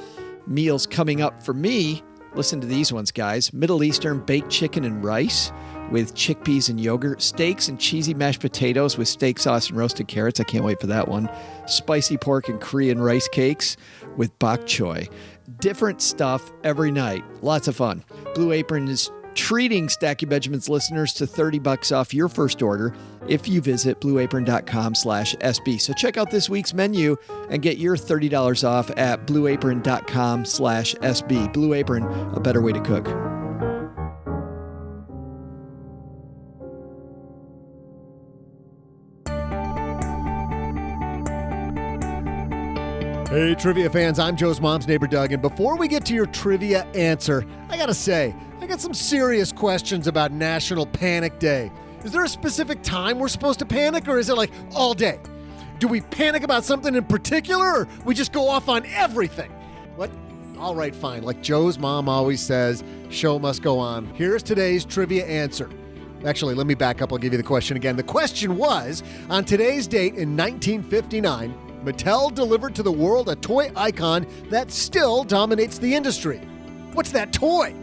Meals coming up for me, listen to these ones, guys. Middle Eastern baked chicken and rice with chickpeas and yogurt. Steaks and cheesy mashed potatoes with steak sauce and roasted carrots. I can't wait for that one. Spicy pork and Korean rice cakes with bok choy. Different stuff every night. Lots of fun. Blue Apron is treating Stacky Benjamins listeners to $30 off your first order if you visit blueapron.com/SB. So check out this week's menu and get your $30 off at blueapron.com/SB. Blue Apron, a better way to cook. Hey, trivia fans, I'm Joe's mom's neighbor, Doug, and before we get to your trivia answer, I gotta say, I got some serious questions about National Panic Day. Is there a specific time we're supposed to panic, or is it like all day? Do we panic about something in particular, or we just go off on everything? What? All right, fine. Like Joe's mom always says, show must go on. Here's today's trivia answer. Actually, let me back up. I'll give you the question again. The question was, on today's date in 1959, Mattel delivered to the world a toy icon that still dominates the industry. What's that toy?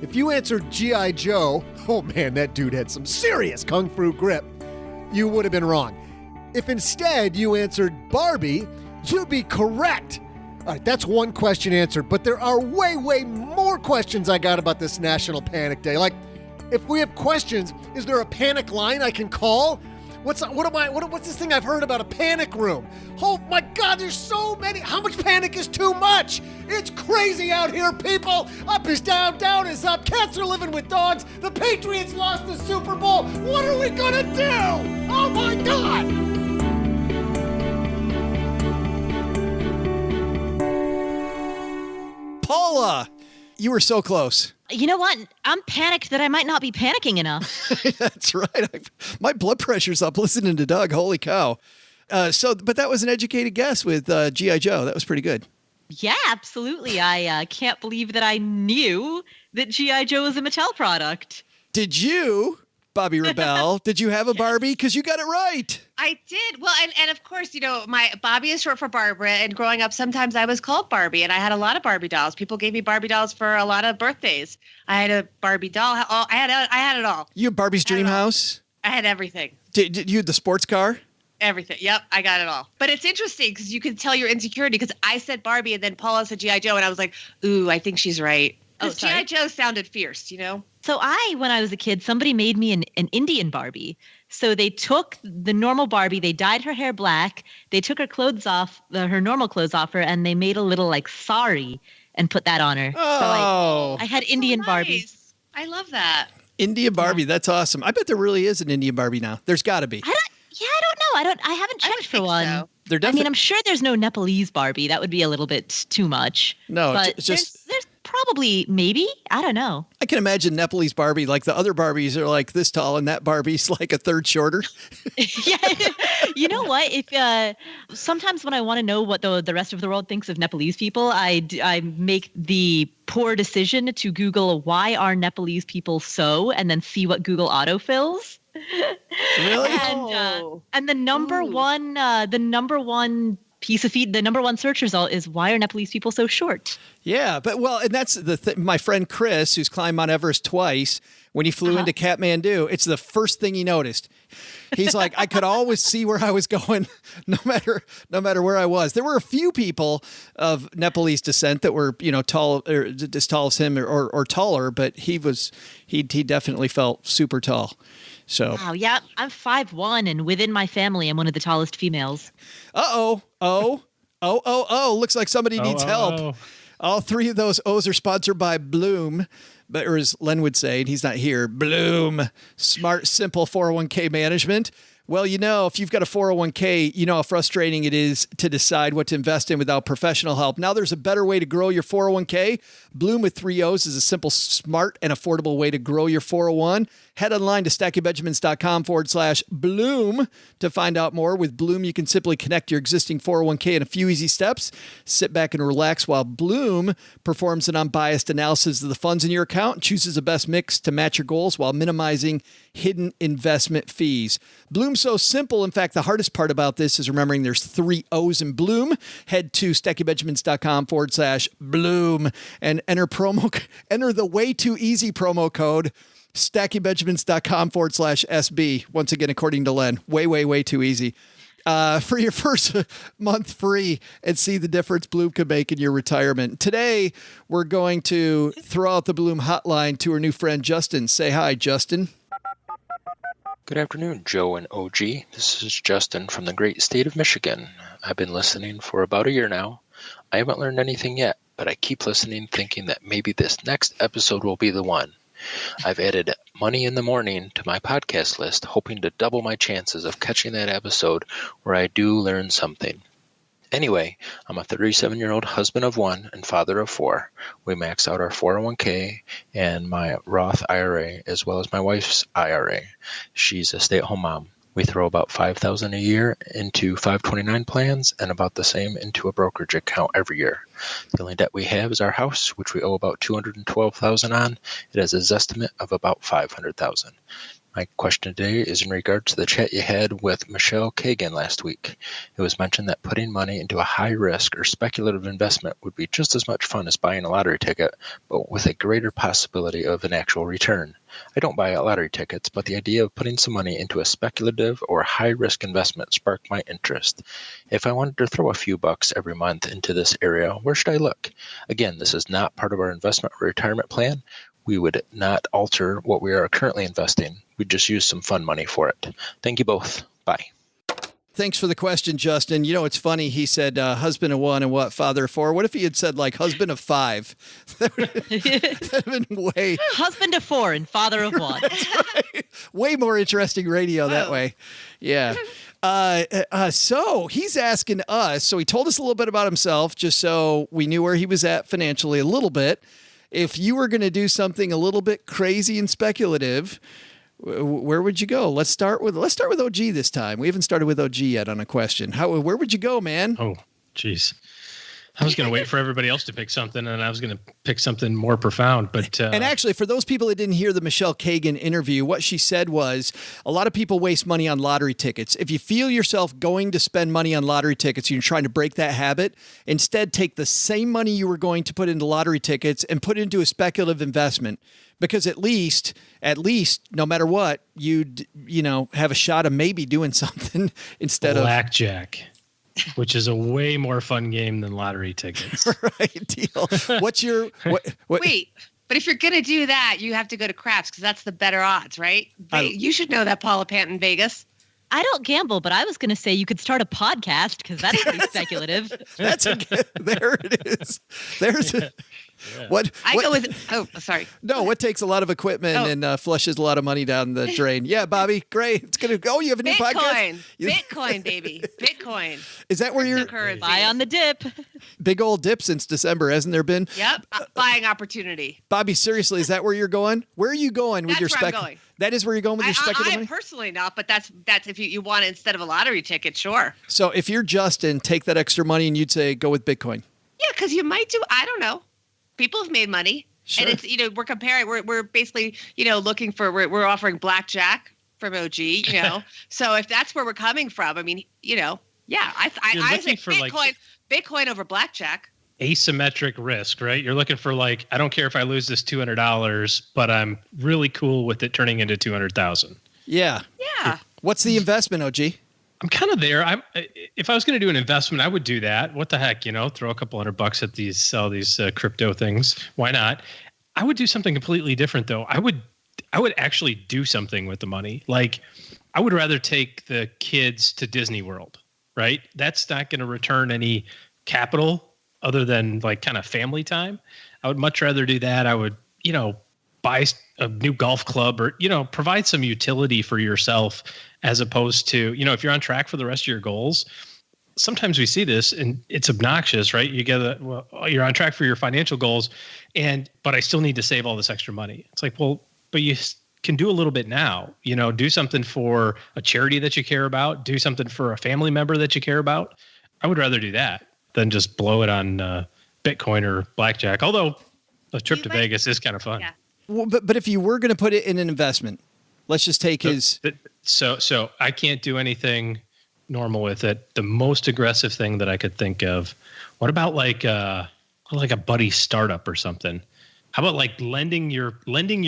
If you answered G.I. Joe, oh man, that dude had some serious kung fu grip, you would have been wrong. If instead you answered Barbie, you'd be correct. All right, that's one question answered, but there are way, way more questions I got about this National Panic Day. Like, if we have questions, is there a panic line I can call? What's this thing I've heard about a panic room? Oh my God, there's so many. How much panic is too much? It's crazy out here, people. Up is down, down is up. Cats are living with dogs. The Patriots lost the Super Bowl. What are we gonna do? Oh my God. Paula, you were so close. You know what? I'm panicked that I might not be panicking enough. That's right. My blood pressure's up listening to Doug. Holy cow. But that was an educated guess with G.I. Joe. That was pretty good. Yeah, absolutely. I can't believe that I knew that G.I. Joe was a Mattel product. Did you, Bobbi Rebell, did you have a Barbie? Because you got it right. I did. Well, and of course, you know, my Bobby is short for Barbara. And growing up, sometimes I was called Barbie, and I had a lot of Barbie dolls. People gave me Barbie dolls for a lot of birthdays. I had a Barbie doll. I had it all. You had Barbie's Dream House? I had everything. Did you had the sports car? Everything. Yep, I got it all. But it's interesting because you can tell your insecurity because I said Barbie and then Paula said G.I. Joe, and I was like, ooh, I think she's right. Because G.I. Joe sounded fierce, you know? So when I was a kid, somebody made me an Indian Barbie. So they took the normal Barbie, they dyed her hair black, they took her clothes off, her normal clothes off her, and they made a little like sari and put that on her. Oh. So I had Indian Barbie. I love that. Indian Barbie, that's awesome. I bet there really is an Indian Barbie now. There's got to be. I don't know. I haven't checked for one. So. I mean, I'm sure there's no Nepalese Barbie. That would be a little bit too much. No, but there's probably, maybe. I don't know. I can imagine Nepalese Barbie, like the other Barbies are like this tall and that Barbie's like a third shorter. Yeah. You know what? If sometimes when I want to know what the rest of the world thinks of Nepalese people, I make the poor decision to Google why are Nepalese people so, and then see what Google autofills. Really? And the number one piece of feed, the number one search result is why are Nepalese people so short? Yeah, and that's my friend Chris, who's climbed Mount Everest twice, when he flew into Kathmandu, it's the first thing he noticed. He's like, I could always see where I was going, no matter where I was. There were a few people of Nepalese descent that were, tall or as tall as him or taller, but he definitely felt super tall. So. Wow, yeah, I'm 5'1", and within my family, I'm one of the tallest females. Oh, looks like somebody needs help. All three of those O's are sponsored by Bloom, or as Len would say, and he's not here, Bloom, smart, simple 401k management. Well, if you've got a 401k, you know how frustrating it is to decide what to invest in without professional help. Now there's a better way to grow your 401k. Bloom with 3 O's is a simple, smart, and affordable way to grow your 401. Head online to stackingbenjamins.com/Bloom to find out more. With Bloom, you can simply connect your existing 401k in a few easy steps. Sit back and relax while Bloom performs an unbiased analysis of the funds in your account and chooses the best mix to match your goals while minimizing hidden investment fees. Bloom's so simple. In fact, the hardest part about this is remembering there's 3 O's in Bloom. Head to stackingbenjamins.com/Bloom and enter the way too easy promo code stackingbenjamins.com/SB. Once again, according to Len, way too easy. For your first month free and see the difference Bloom could make in your retirement. Today, we're going to throw out the Bloom hotline to our new friend, Justin. Say hi, Justin. Good afternoon, Joe and OG. This is Justin from the great state of Michigan. I've been listening for about a year now. I haven't learned anything yet, but I keep listening thinking that maybe this next episode will be the one. I've added Money in the Morning to my podcast list, hoping to double my chances of catching that episode where I do learn something. Anyway, I'm a 37-year-old husband of 1 and father of 4. We max out our 401k and my Roth IRA as well as my wife's IRA. She's a stay-at-home mom. We throw about $5,000 a year into 529 plans and about the same into a brokerage account every year. The only debt we have is our house, which we owe about $212,000 on. It has a zestimate of about $500,000. My question today is in regard to the chat you had with Michelle Kagan last week. It was mentioned that putting money into a high-risk or speculative investment would be just as much fun as buying a lottery ticket, but with a greater possibility of an actual return. I don't buy lottery tickets, but the idea of putting some money into a speculative or high-risk investment sparked my interest. If I wanted to throw a few bucks every month into this area, where should I look? Again, this is not part of our investment or retirement plan. We would not alter what we are currently investing. We'd just use some fun money for it. Thank you both. Bye. Thanks for the question, Justin. It's funny. He said husband of 1 and what, father of 4. What if he had said like husband of 5? That would have been way... Husband of 4 and father of 1. Right. Way more interesting radio that way. Yeah. So he's asking us, so he told us a little bit about himself just so we knew where he was at financially a little bit. If you were going to do something a little bit crazy and speculative, where would you go? Let's start with OG this time. We haven't started with OG yet on a question. Where would you go, man? Oh, geez. I was going to wait for everybody else to pick something, and I was going to pick something more profound. But and actually, for those people that didn't hear the Michelle Kagan interview, what she said was a lot of people waste money on lottery tickets. If you feel yourself going to spend money on lottery tickets, you're trying to break that habit, instead take the same money you were going to put into lottery tickets and put it into a speculative investment. Because at least, no matter what, you'd have a shot of maybe doing something instead blackjack. Which is a way more fun game than lottery tickets. Right, deal. What's your... Wait, but if you're going to do that, you have to go to craps because that's the better odds, right? You should know that, Paula Pant in Vegas. I don't gamble, but I was going to say you could start a podcast because that's pretty speculative. There it is. There's a... Yeah. What go with... Oh, sorry. No, what takes a lot of equipment and flushes a lot of money down the drain? Yeah, Bobby, great. It's going to go. You have a new podcast? Bitcoin, baby. Bitcoin. Is that where you're... Buy on the dip. Big old dip since December, hasn't there been? Yep. Buying opportunity. Bobby, seriously, is that where you're going? Where are you going with your spec? That's where I'm going. That is where you're going with your speculative money? I personally not, but that's if you want it instead of a lottery ticket, sure. So if you're Justin, take that extra money and you'd say go with Bitcoin. Yeah, because you might do, I don't know. People have made money. Sure. And it's, we're comparing, we're basically, looking for, we're offering blackjack from OG, So if that's where we're coming from, I mean, I say Bitcoin, Bitcoin over blackjack. Asymmetric risk, right? You're looking for I don't care if I lose this $200, but I'm really cool with it turning into $200,000. Yeah. Yeah. What's the investment, OG? I'm kind of there. If I was going to do an investment, I would do that. What the heck, throw a couple $100 at these crypto things. Why not? I would do something completely different though. I would actually do something with the money. I would rather take the kids to Disney World, right? That's not going to return any capital other than kind of family time. I would much rather do that. I would, buy a new golf club or, provide some utility for yourself as opposed to, if you're on track for the rest of your goals. Sometimes we see this and it's obnoxious, right? You're on track for your financial goals but I still need to save all this extra money. It's like, well, but you can do a little bit now, do something for a charity that you care about, do something for a family member that you care about. I would rather do that than just blow it on Bitcoin or blackjack. Although a trip to Vegas is kind of fun. Yeah. Well, but if you were going to put it in an investment, let's just take his. So I can't do anything normal with it. The most aggressive thing that I could think of. What about like a buddy startup or something? How about like lending your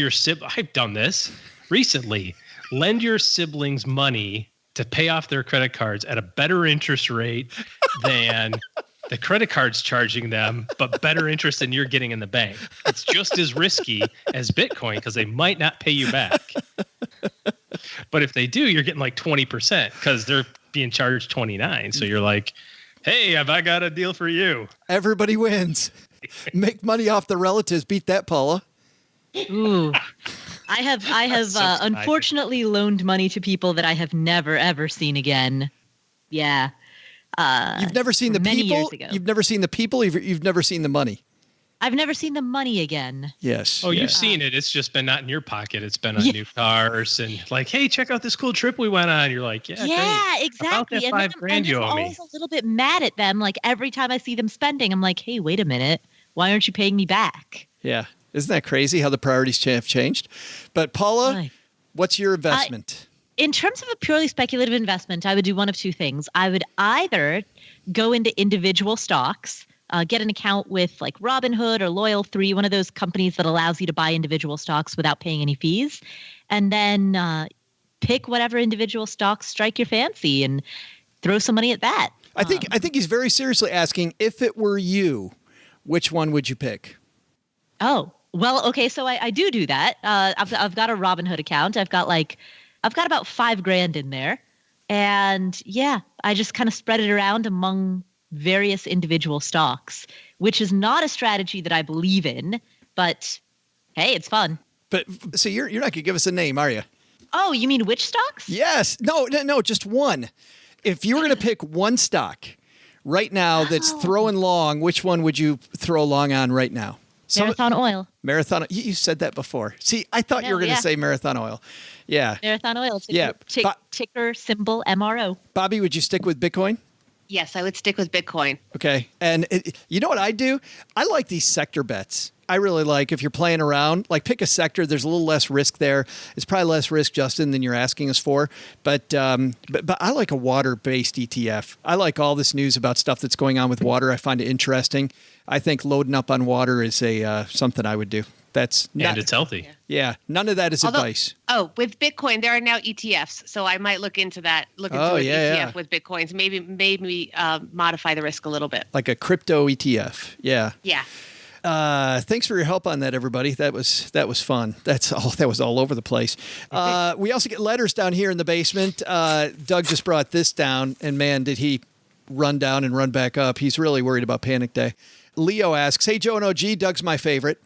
sibling? I've done this recently. Lend your siblings money to pay off their credit cards at a better interest rate than the credit card's charging them, but better interest than you're getting in the bank. It's just as risky as Bitcoin because they might not pay you back. But if they do, you're getting like 20% because they're being charged 29. So you're like, hey, have I got a deal for you? Everybody wins. Make money off the relatives. Beat that, Paula. Ooh. I have unfortunately loaned money to people that I have never, ever seen again. Yeah. You've never seen the many people? Years ago. You've never seen the people? You've never seen the money? I've never seen the money again. Yes. Oh, you've seen it. It's just been not in your pocket. It's been on new cars and like, hey, check out this cool trip we went on. You're like, yeah, great. Exactly. About that $5,000 you owe me. I'm always a little bit mad at them. Like every time I see them spending, I'm like, hey, wait a minute. Why aren't you paying me back? Yeah. Isn't that crazy how the priorities have changed? But Paula, what's your investment? In terms of a purely speculative investment, I would do one of two things. I would either go into individual stocks, get an account with like Robinhood or Loyal3, one of those companies that allows you to buy individual stocks without paying any fees, and then pick whatever individual stocks strike your fancy and throw some money at that. I think he's very seriously asking, if it were you, which one would you pick? Oh, well, okay, so I do that. I've got a Robinhood account. I've got about $5,000 in there. And yeah, I just kind of spread it around among various individual stocks, which is not a strategy that I believe in, but hey, it's fun. But so you're not going to give us a name, are you? Oh, you mean which stocks? Yes. No, just one. If you were going to pick one stock right now that's throwing long, which one would you throw long on right now? Marathon Oil. Marathon. You said that before. See, I thought you were going to say Marathon Oil. Yeah. Marathon Oil. Ticker symbol MRO. Bobby, would you stick with Bitcoin? Yes, I would stick with Bitcoin. Okay. And you know what I do? I like these sector bets. I really like if you're playing around, like pick a sector. There's a little less risk there. It's probably less risk, Justin, than you're asking us for. But I like a water-based ETF. I like all this news about stuff that's going on with water. I find it interesting. I think loading up on water is something I would do. And it's healthy. Yeah, none of that is advice. Oh, with Bitcoin, there are now ETFs, so I might look into that. Look into an ETF with Bitcoins. Maybe modify the risk a little bit. Like a crypto ETF. Yeah. Yeah. Thanks for your help on that, everybody. That was fun. That was all over the place. We also get letters down here in the basement. Doug just brought this down, and man, did he run down and run back up. He's really worried about Panic Day. Leo asks, hey, Joe and OG, Doug's my favorite.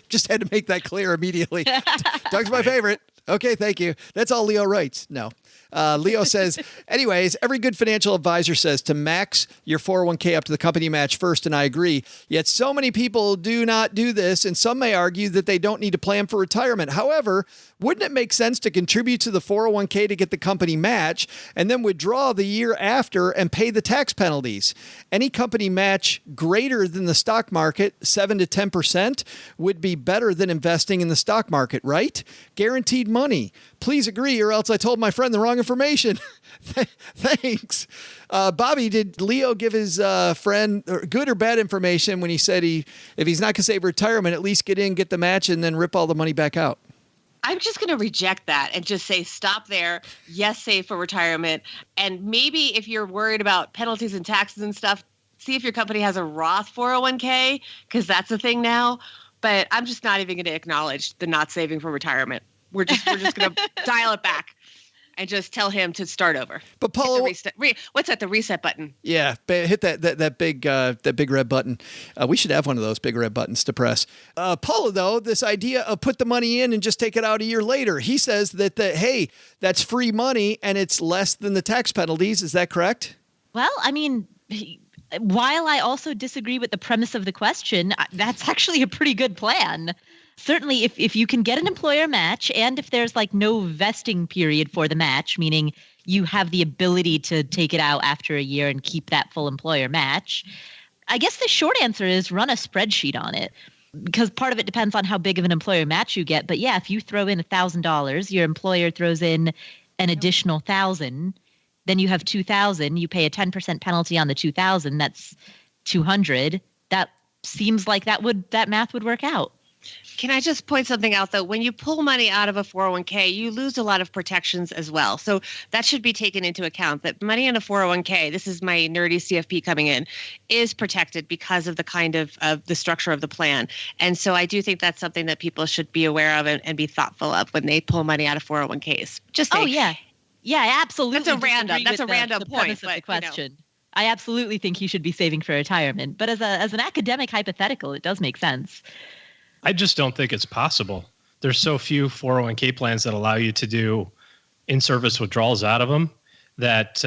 Just had to make that clear immediately. Doug's my favorite. Okay, thank you. That's all Leo writes. No. Leo says, anyways, every good financial advisor says to max your 401k up to the company match first, and I agree. Yet so many people do not do this, and some may argue that they don't need to plan for retirement. However, wouldn't it make sense to contribute to the 401k to get the company match and then withdraw the year after and pay the tax penalties? Any company match greater than the stock market, 7 to 10%, would be better than investing in the stock market, right? Guaranteed money. Please agree, or else I told my friend the wrong information. Thanks. Bobby, did Leo give his friend good or bad information when he said if he's not going to save retirement, at least get in, get the match, and then rip all the money back out? I'm just going to reject that and just say stop there. Yes, save for retirement. And maybe if you're worried about penalties and taxes and stuff, see if your company has a Roth 401k, because that's a thing now. But I'm just not even going to acknowledge the not saving for retirement. We're just going to dial it back. and just tell him to start over. But Paula, what's that? The reset button. Yeah, hit that big red button. We should have one of those big red buttons to press. Paula, though, this idea of put the money in and just take it out a year later, he says that hey, that's free money and it's less than the tax penalties. Is that correct? Well, I mean, while I also disagree with the premise of the question, that's actually a pretty good plan. Certainly, if you can get an employer match and if there's like no vesting period for the match, meaning you have the ability to take it out after a year and keep that full employer match, I guess the short answer is run a spreadsheet on it, because part of it depends on how big of an employer match you get. But yeah, if you throw in $1,000, your employer throws in an additional $1,000, then you have $2,000. You pay a 10% penalty on the $2,000. That's $200. That seems like that math would work out. Can I just point something out, though? When you pull money out of a 401k, you lose a lot of protections as well. So that should be taken into account, that money in a 401k, this is my nerdy CFP coming in, is protected because of the kind of the structure of the plan. And so I do think that's something that people should be aware of and be thoughtful of when they pull money out of 401ks. Just saying. Oh, yeah. Yeah, I absolutely. That's a random point. But, the question. I absolutely think you should be saving for retirement. But as an academic hypothetical, it does make sense. I just don't think it's possible. There's so few 401k plans that allow you to do in-service withdrawals out of them that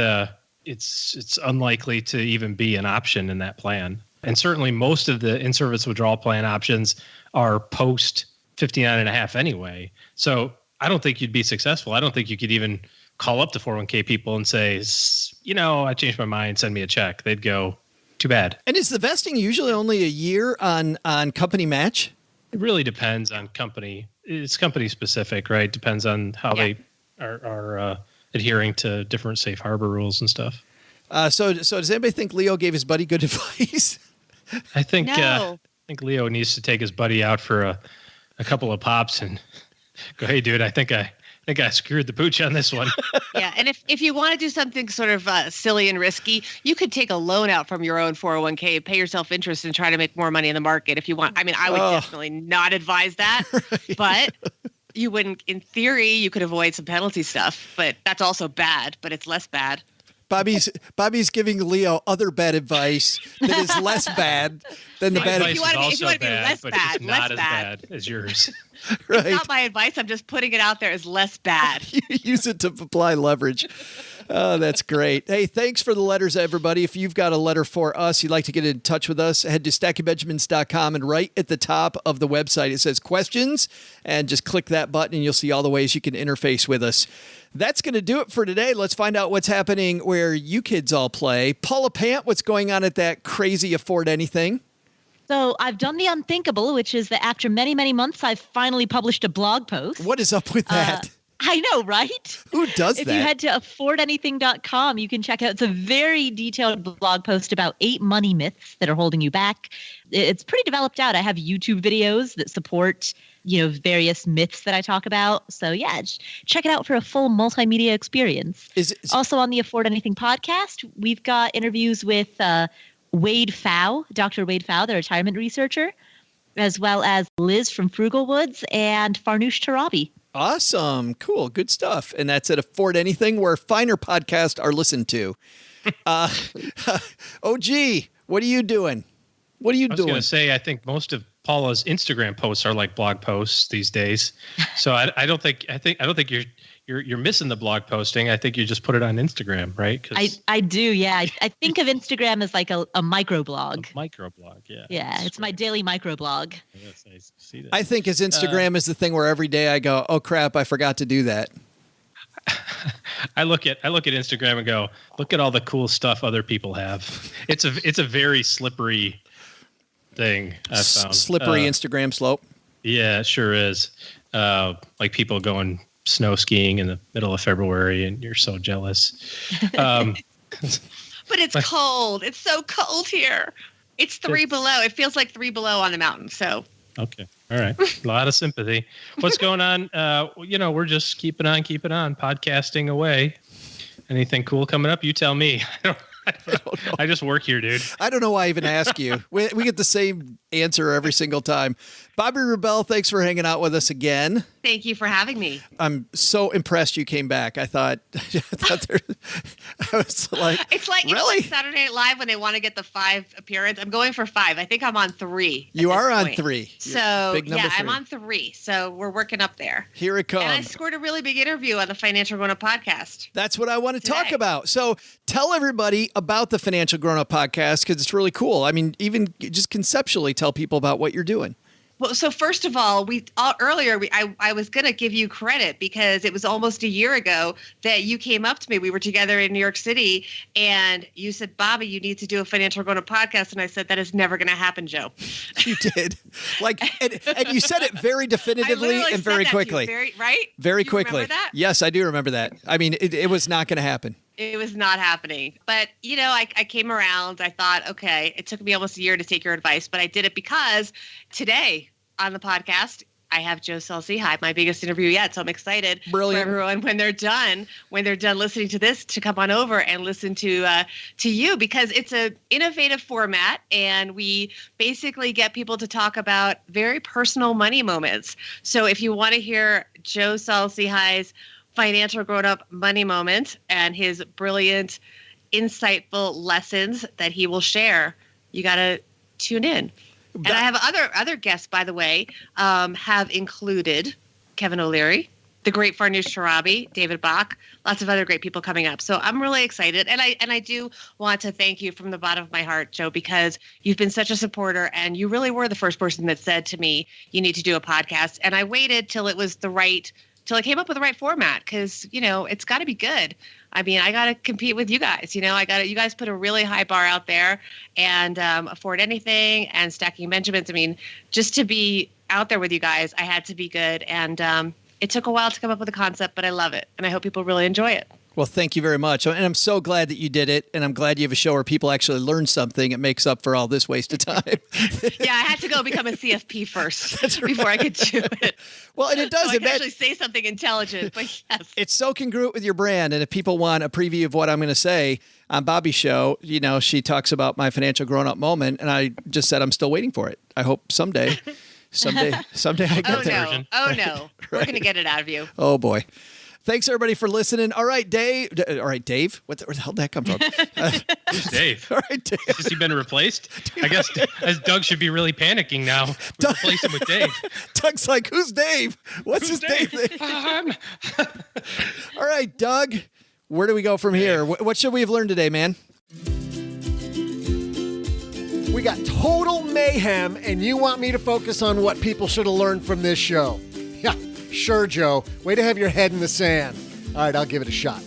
it's unlikely to even be an option in that plan. And certainly most of the in-service withdrawal plan options are post 59.5 anyway. So I don't think you'd be successful. I don't think you could even call up the 401k people and say, I changed my mind, send me a check. They'd go, too bad. And is the vesting usually only a year on company match? It really depends on company. It's company specific, right? Depends on how they are adhering to different safe harbor rules and stuff. So does anybody think Leo gave his buddy good advice? I think Leo needs to take his buddy out for a couple of pops and go, hey, dude, I think I screwed the pooch on this one. Yeah, and if you want to do something sort of silly and risky, you could take a loan out from your own 401k, pay yourself interest, and try to make more money in the market if you want. I mean, I would definitely not advise that, right. But you wouldn't. In theory, you could avoid some penalty stuff, but that's also bad. But it's less bad. Bobby's giving Leo other bad advice that is less bad than the bad advice. If you want to be less bad, it's not as bad as yours. Right. It's not my advice. I'm just putting it out there as less bad. Use it to apply leverage. Oh, that's great. Hey, thanks for the letters, everybody. If you've got a letter for us, you'd like to get in touch with us, head to stackingbenjamins.com, and right at the top of the website, it says questions, and just click that button and you'll see all the ways you can interface with us. That's going to do it for today. Let's find out what's happening where you kids all play. Paula Pant, what's going on at that crazy Afford Anything? So I've done the unthinkable, which is that after many, many months, I've finally published a blog post. What is up with that? I know, right? Who does that? If you head to affordanything.com, you can check out. It's a very detailed blog post about 8 money myths that are holding you back. It's pretty developed out. I have YouTube videos that support, various myths that I talk about. So yeah, check it out for a full multimedia experience. Also on the Afford Anything podcast, we've got interviews with Wade Pfau, Dr. Wade Pfau, the retirement researcher, as well as Liz from Frugal Woods and Farnoosh Tarabi. Awesome. Cool. Good stuff. And that's at Afford Anything, where finer podcasts are listened to. OG, what are you doing? I was going to say, I think most of Paula's Instagram posts are like blog posts these days. So I don't think you're missing the blog posting. I think you just put it on Instagram, right? I do, yeah. I think of Instagram as like a microblog. Microblog, yeah. Yeah, it's my daily microblog. Yeah, that's nice to see that. I think as Instagram is the thing where every day I go, oh crap, I forgot to do that. I look at Instagram and go, look at all the cool stuff other people have. It's a very slippery thing, I've found. Slippery Instagram slope. Yeah, it sure is. Like people going snow skiing in the middle of February, and you're so jealous. But it's cold. It's so cold here. It's 3 below. It feels like 3 below on the mountain. So okay, all right, a lot of sympathy. What's going on? We're just keeping on, podcasting away. Anything cool coming up? You tell me. I don't know. I just work here, dude. I don't know why I even ask you. We get the same answer every single time. Bobbi Rebell, thanks for hanging out with us again. Thank you for having me. I'm so impressed you came back. I thought I was like, it's like Saturday Night Live when they want to get the 5 appearance. I'm going for 5. I think I'm on 3. You are on 3. So big number 3. I'm on 3. So we're working up there. Here it comes. And I scored a really big interview on the Financial Grown Up podcast. That's what I want to talk about. So tell everybody about the Financial Grown Up podcast because it's really cool. I mean, even just conceptually tell people about what you're doing. Well, so first of all, I was going to give you credit because it was almost a year ago that you came up to me. We were together in New York City and you said, Bobbi, you need to do a Financial Grown Up podcast. And I said, that is never going to happen, Joe. You did. And you said it very definitively and very quickly. Right? Very you quickly. Remember that? Yes, I do remember that. I mean, it was not going to happen. It was not happening. But, I came around. I thought, okay, it took me almost a year to take your advice, but I did it because today on the podcast, I have Joe Saul-Sehy, my biggest interview yet. So I'm excited for everyone when they're done listening to this to come on over and listen to you because it's an innovative format and we basically get people to talk about very personal money moments. So if you want to hear Joe Saul-Sehy's Financial Grown Up money moment and his brilliant, insightful lessons that he will share, you got to tune in. And I have other guests, by the way, have included Kevin O'Leary, the great Farnoosh Sharabi, David Bach, lots of other great people coming up. So I'm really excited. And I do want to thank you from the bottom of my heart, Joe, because you've been such a supporter and you really were the first person that said to me, you need to do a podcast. And I waited till I came up with the right format because, it's got to be good. I mean, I got to compete with you guys. You guys put a really high bar out there and Afford Anything and Stacking Benjamins. I mean, just to be out there with you guys, I had to be good. And it took a while to come up with a concept, but I love it. And I hope people really enjoy it. Well, thank you very much. And I'm so glad that you did it. And I'm glad you have a show where people actually learn something. It makes up for all this waste of time. Yeah, I had to go become a CFP first before I could do it. Well, and it does. So I can actually say something intelligent, but yes. It's so congruent with your brand. And if people want a preview of what I'm going to say on Bobbi's show, she talks about my financial grown-up moment. And I just said I'm still waiting for it. I hope someday I get there. Oh, no. Right. We're going to get it out of you. Oh, boy. Thanks, everybody, for listening. All right, Dave. Where the hell did that come from? Who's Dave? All right, Dave. Has he been replaced? I guess as Doug should be really panicking now. Replace him with Dave. Doug's like, who's Dave? Who's his Dave? All right, Doug. Where do we go from here? What should we have learned today, man? We got total mayhem, and you want me to focus on what people should have learned from this show. Yeah. Sure, Joe. Way to have your head in the sand. All right, I'll give it a shot.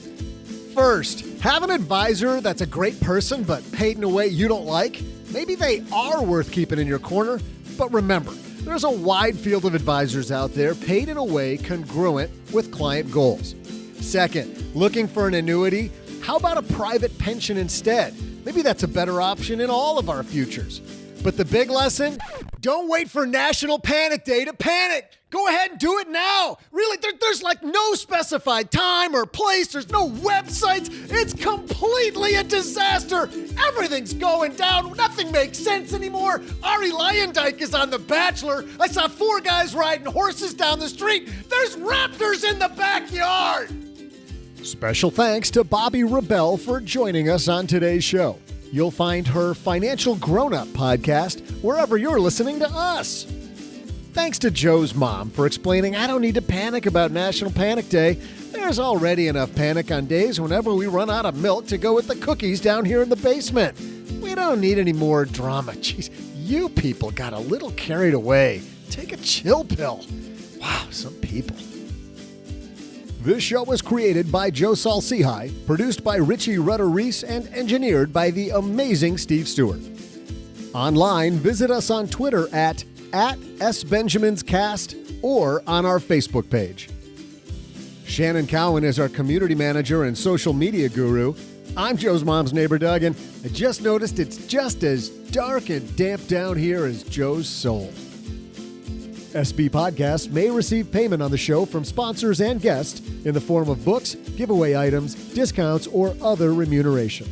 First, have an advisor that's a great person but paid in a way you don't like. Maybe they are worth keeping in your corner, but remember, there's a wide field of advisors out there paid in a way congruent with client goals. Second, looking for an annuity? How about a private pension instead? Maybe that's a better option in all of our futures. But the big lesson? Don't wait for National Panic Day to panic. Go ahead and do it now. Really, there's like no specified time or place. There's no websites. It's completely a disaster. Everything's going down. Nothing makes sense anymore. Ari Lyondike is on The Bachelor. I saw 4 guys riding horses down the street. There's raptors in the backyard. Special thanks to Bobbi Rebell for joining us on today's show. You'll find her Financial Grown-Up podcast wherever you're listening to us. Thanks to Joe's mom for explaining I don't need to panic about National Panic Day. There's already enough panic on days whenever we run out of milk to go with the cookies down here in the basement. We don't need any more drama. Jeez, you people got a little carried away. Take a chill pill. Wow, some people. This show was created by Joe Saul-Sehy, produced by Richie Rutter-Reese, and engineered by the amazing Steve Stewart. Online, visit us on Twitter at @SBenjaminsCast or on our Facebook page. Shannon Cowan is our community manager and social media guru. I'm Joe's mom's neighbor, Doug, and I just noticed it's just as dark and damp down here as Joe's soul. SB Podcasts may receive payment on the show from sponsors and guests in the form of books, giveaway items, discounts, or other remuneration.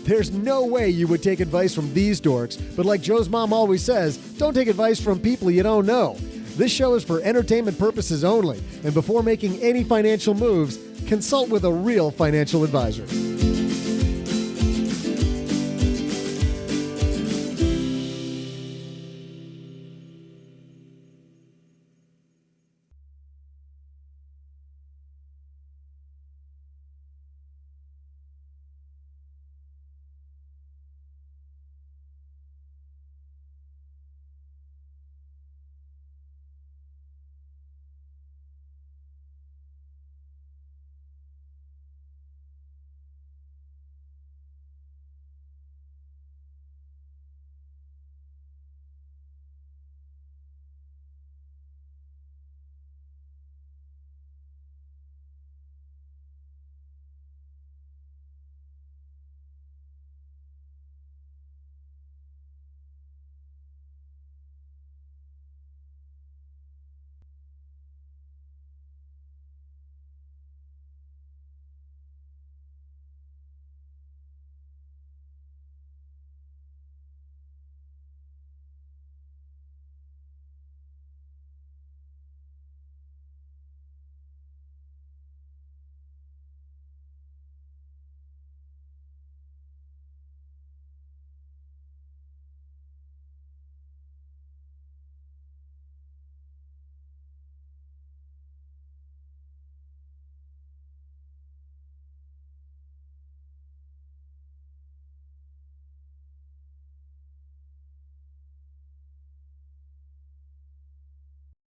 There's no way you would take advice from these dorks, but like Joe's mom always says, don't take advice from people you don't know. This show is for entertainment purposes only, and before making any financial moves, consult with a real financial advisor.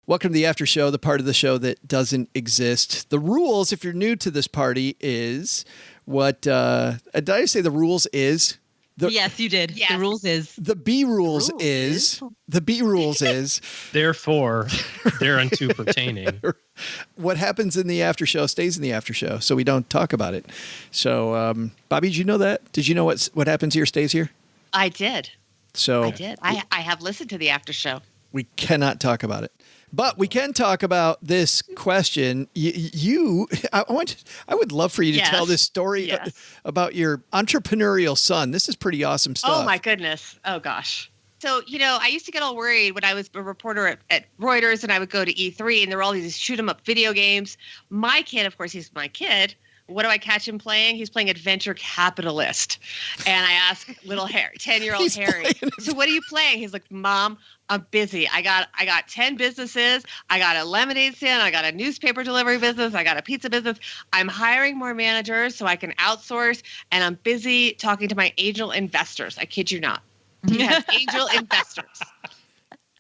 Welcome to the after show, the part of the show that doesn't exist. The rules, if you're new to this party, is what did I say the rules is? Yes, you did. Yes. The rules is. The B rules is. The B rules is. Therefore, thereunto pertaining. What happens in the after show stays in the after show, so we don't talk about it. So, Bobbi, did you know that? Did you know what happens here stays here? I did. So I did. I have listened to the after show. We cannot talk about it. But we can talk about this question. I would love for you to tell this story about your entrepreneurial son. This is pretty awesome stuff. Oh, my goodness. Oh, gosh. So, I used to get all worried when I was a reporter at Reuters and I would go to E3 and there were all these shoot 'em up video games. My kid, of course, he's my kid. What do I catch him playing? He's playing Adventure Capitalist. And I ask little 10-year-old Harry, so what are you playing? He's like, Mom, I'm busy. I got 10 businesses. I got a lemonade stand. I got a newspaper delivery business. I got a pizza business. I'm hiring more managers so I can outsource. And I'm busy talking to my angel investors. I kid you not. He has angel investors.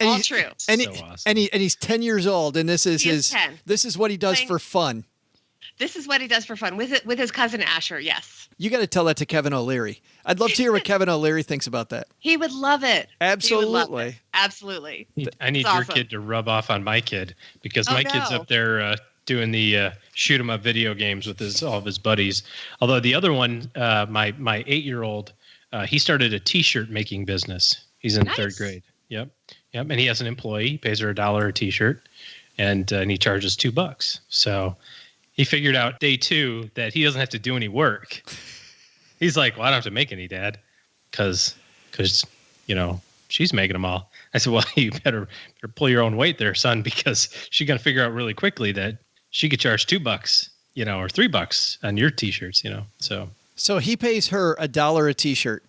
All true. And, awesome. and he's 10 years old, and this is He is 10. This is what he does for fun. This is what he does for fun with his cousin Asher. Yes. You got to tell that to Kevin O'Leary. I'd love to hear what Kevin O'Leary thinks about that. He would love it. Absolutely. Absolutely. I need your kid to rub off on my kid because my kid's up there doing the shoot 'em up video games with all of his buddies. Although the other one, my 8-year-old, he started a T-shirt making business. He's in third grade. Yep. And he has an employee. He pays her $1 a T-shirt, and he charges $2. So he figured out day 2 that he doesn't have to do any work. He's like, well, I don't have to make any, Dad, because she's making them all. I said, well, you better pull your own weight there, son, because she's going to figure out really quickly that she could charge $2, or $3 on your T-shirts, So he pays her $1 a T-shirt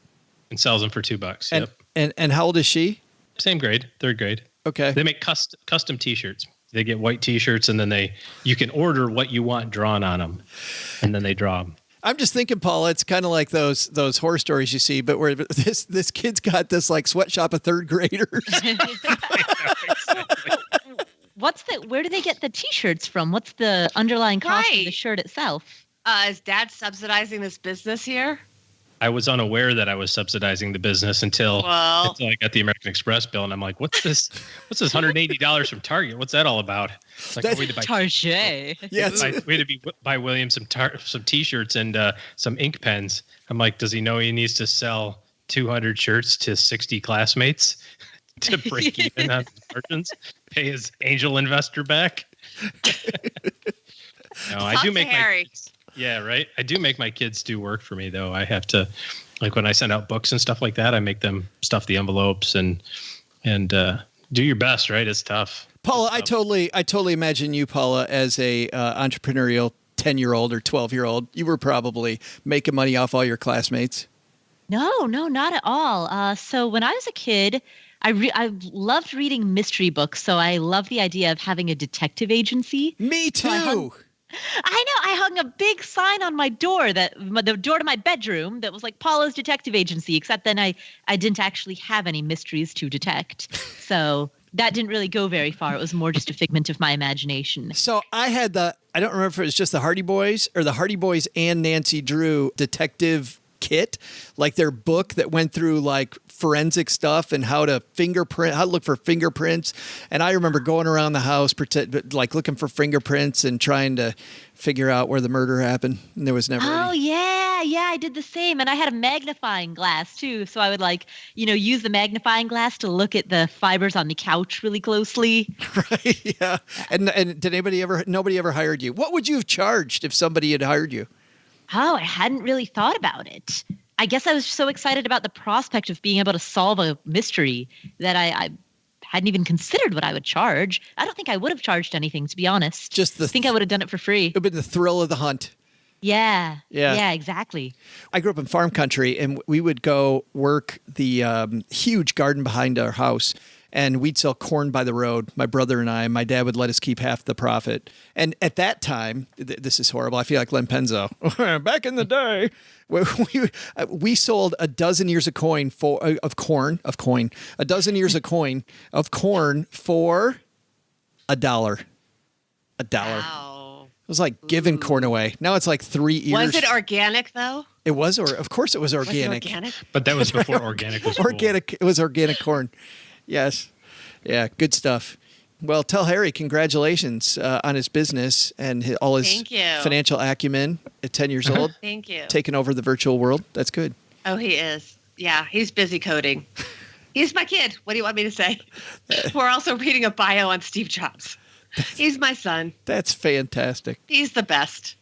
and sells them for $2. And, Yep. And how old is she? Same grade, third grade. Okay. They make custom T-shirts. They get white T-shirts, and then you can order what you want drawn on them, and then they draw them. I'm just thinking, Paula, it's kind of like those horror stories you see, but where this kid's got this like sweatshop of third graders. Where do they get the T-shirts from? What's the underlying cost of the shirt itself? Is Dad subsidizing this business here? I was unaware that I was subsidizing the business until I got the American Express bill, and I'm like, "What's this? What's this $180 from Target? What's that all about?" It's like, we had to buy Target. Yes, we had to buy William some T-shirts and some ink pens. I'm like, does he know he needs to sell 200 shirts to 60 classmates to break even on margins? Pay his angel investor back? No, I do make Harry. Yeah, right. I do make my kids do work for me, though. I have to, like when I send out books and stuff like that, I make them stuff the envelopes and Do your best, right? It's tough. Paula, I totally imagine you, Paula, as a entrepreneurial 10-year-old or 12-year-old. You were probably making money off all your classmates. No, not at all. So when I was a kid, I loved reading mystery books. So I love the idea of having a detective agency. Me too. I know. I hung a big sign on my door the door to my bedroom that was like Paula's Detective Agency, except then I didn't actually have any mysteries to detect. So that didn't really go very far. It was more just a figment of my imagination. So I had I don't remember if it was just the Hardy Boys or the Hardy Boys and Nancy Drew detective kit, like their book that went through like forensic stuff and how to look for fingerprints. And I remember going around the house, looking for fingerprints and trying to figure out where the murder happened. And there was never any. Yeah, I did the same. And I had a magnifying glass too. So I would use the magnifying glass to look at the fibers on the couch really closely. Right, yeah. And did nobody ever hired you? What would you have charged if somebody had hired you? Oh, I hadn't really thought about it. I guess I was so excited about the prospect of being able to solve a mystery that I hadn't even considered what I would charge. I don't think I would have charged anything, to be honest. I think I would have done it for free. It would have been the thrill of the hunt. Yeah, exactly. I grew up in farm country, and we would go work the huge garden behind our house. And we'd sell corn by the road, my brother and I. My dad would let us keep half the profit. And at that time, this is horrible. I feel like Len Penzo. Back in the day, we sold a dozen ears of corn for $1 for $1. Wow. It was like giving corn away. Now it's like 3 ears. Was it organic though? It was, of course it was organic. Was it organic? But that was before organic was cool. Organic. It was organic corn. Yes. Yeah. Good stuff. Well, tell Harry congratulations on his business and all his financial acumen at 10 years old. Thank you. Taking over the virtual world. That's good. Oh, he is. Yeah, he's busy coding. He's my kid. What do you want me to say? We're also reading a bio on Steve Jobs. He's my son. That's fantastic. He's the best.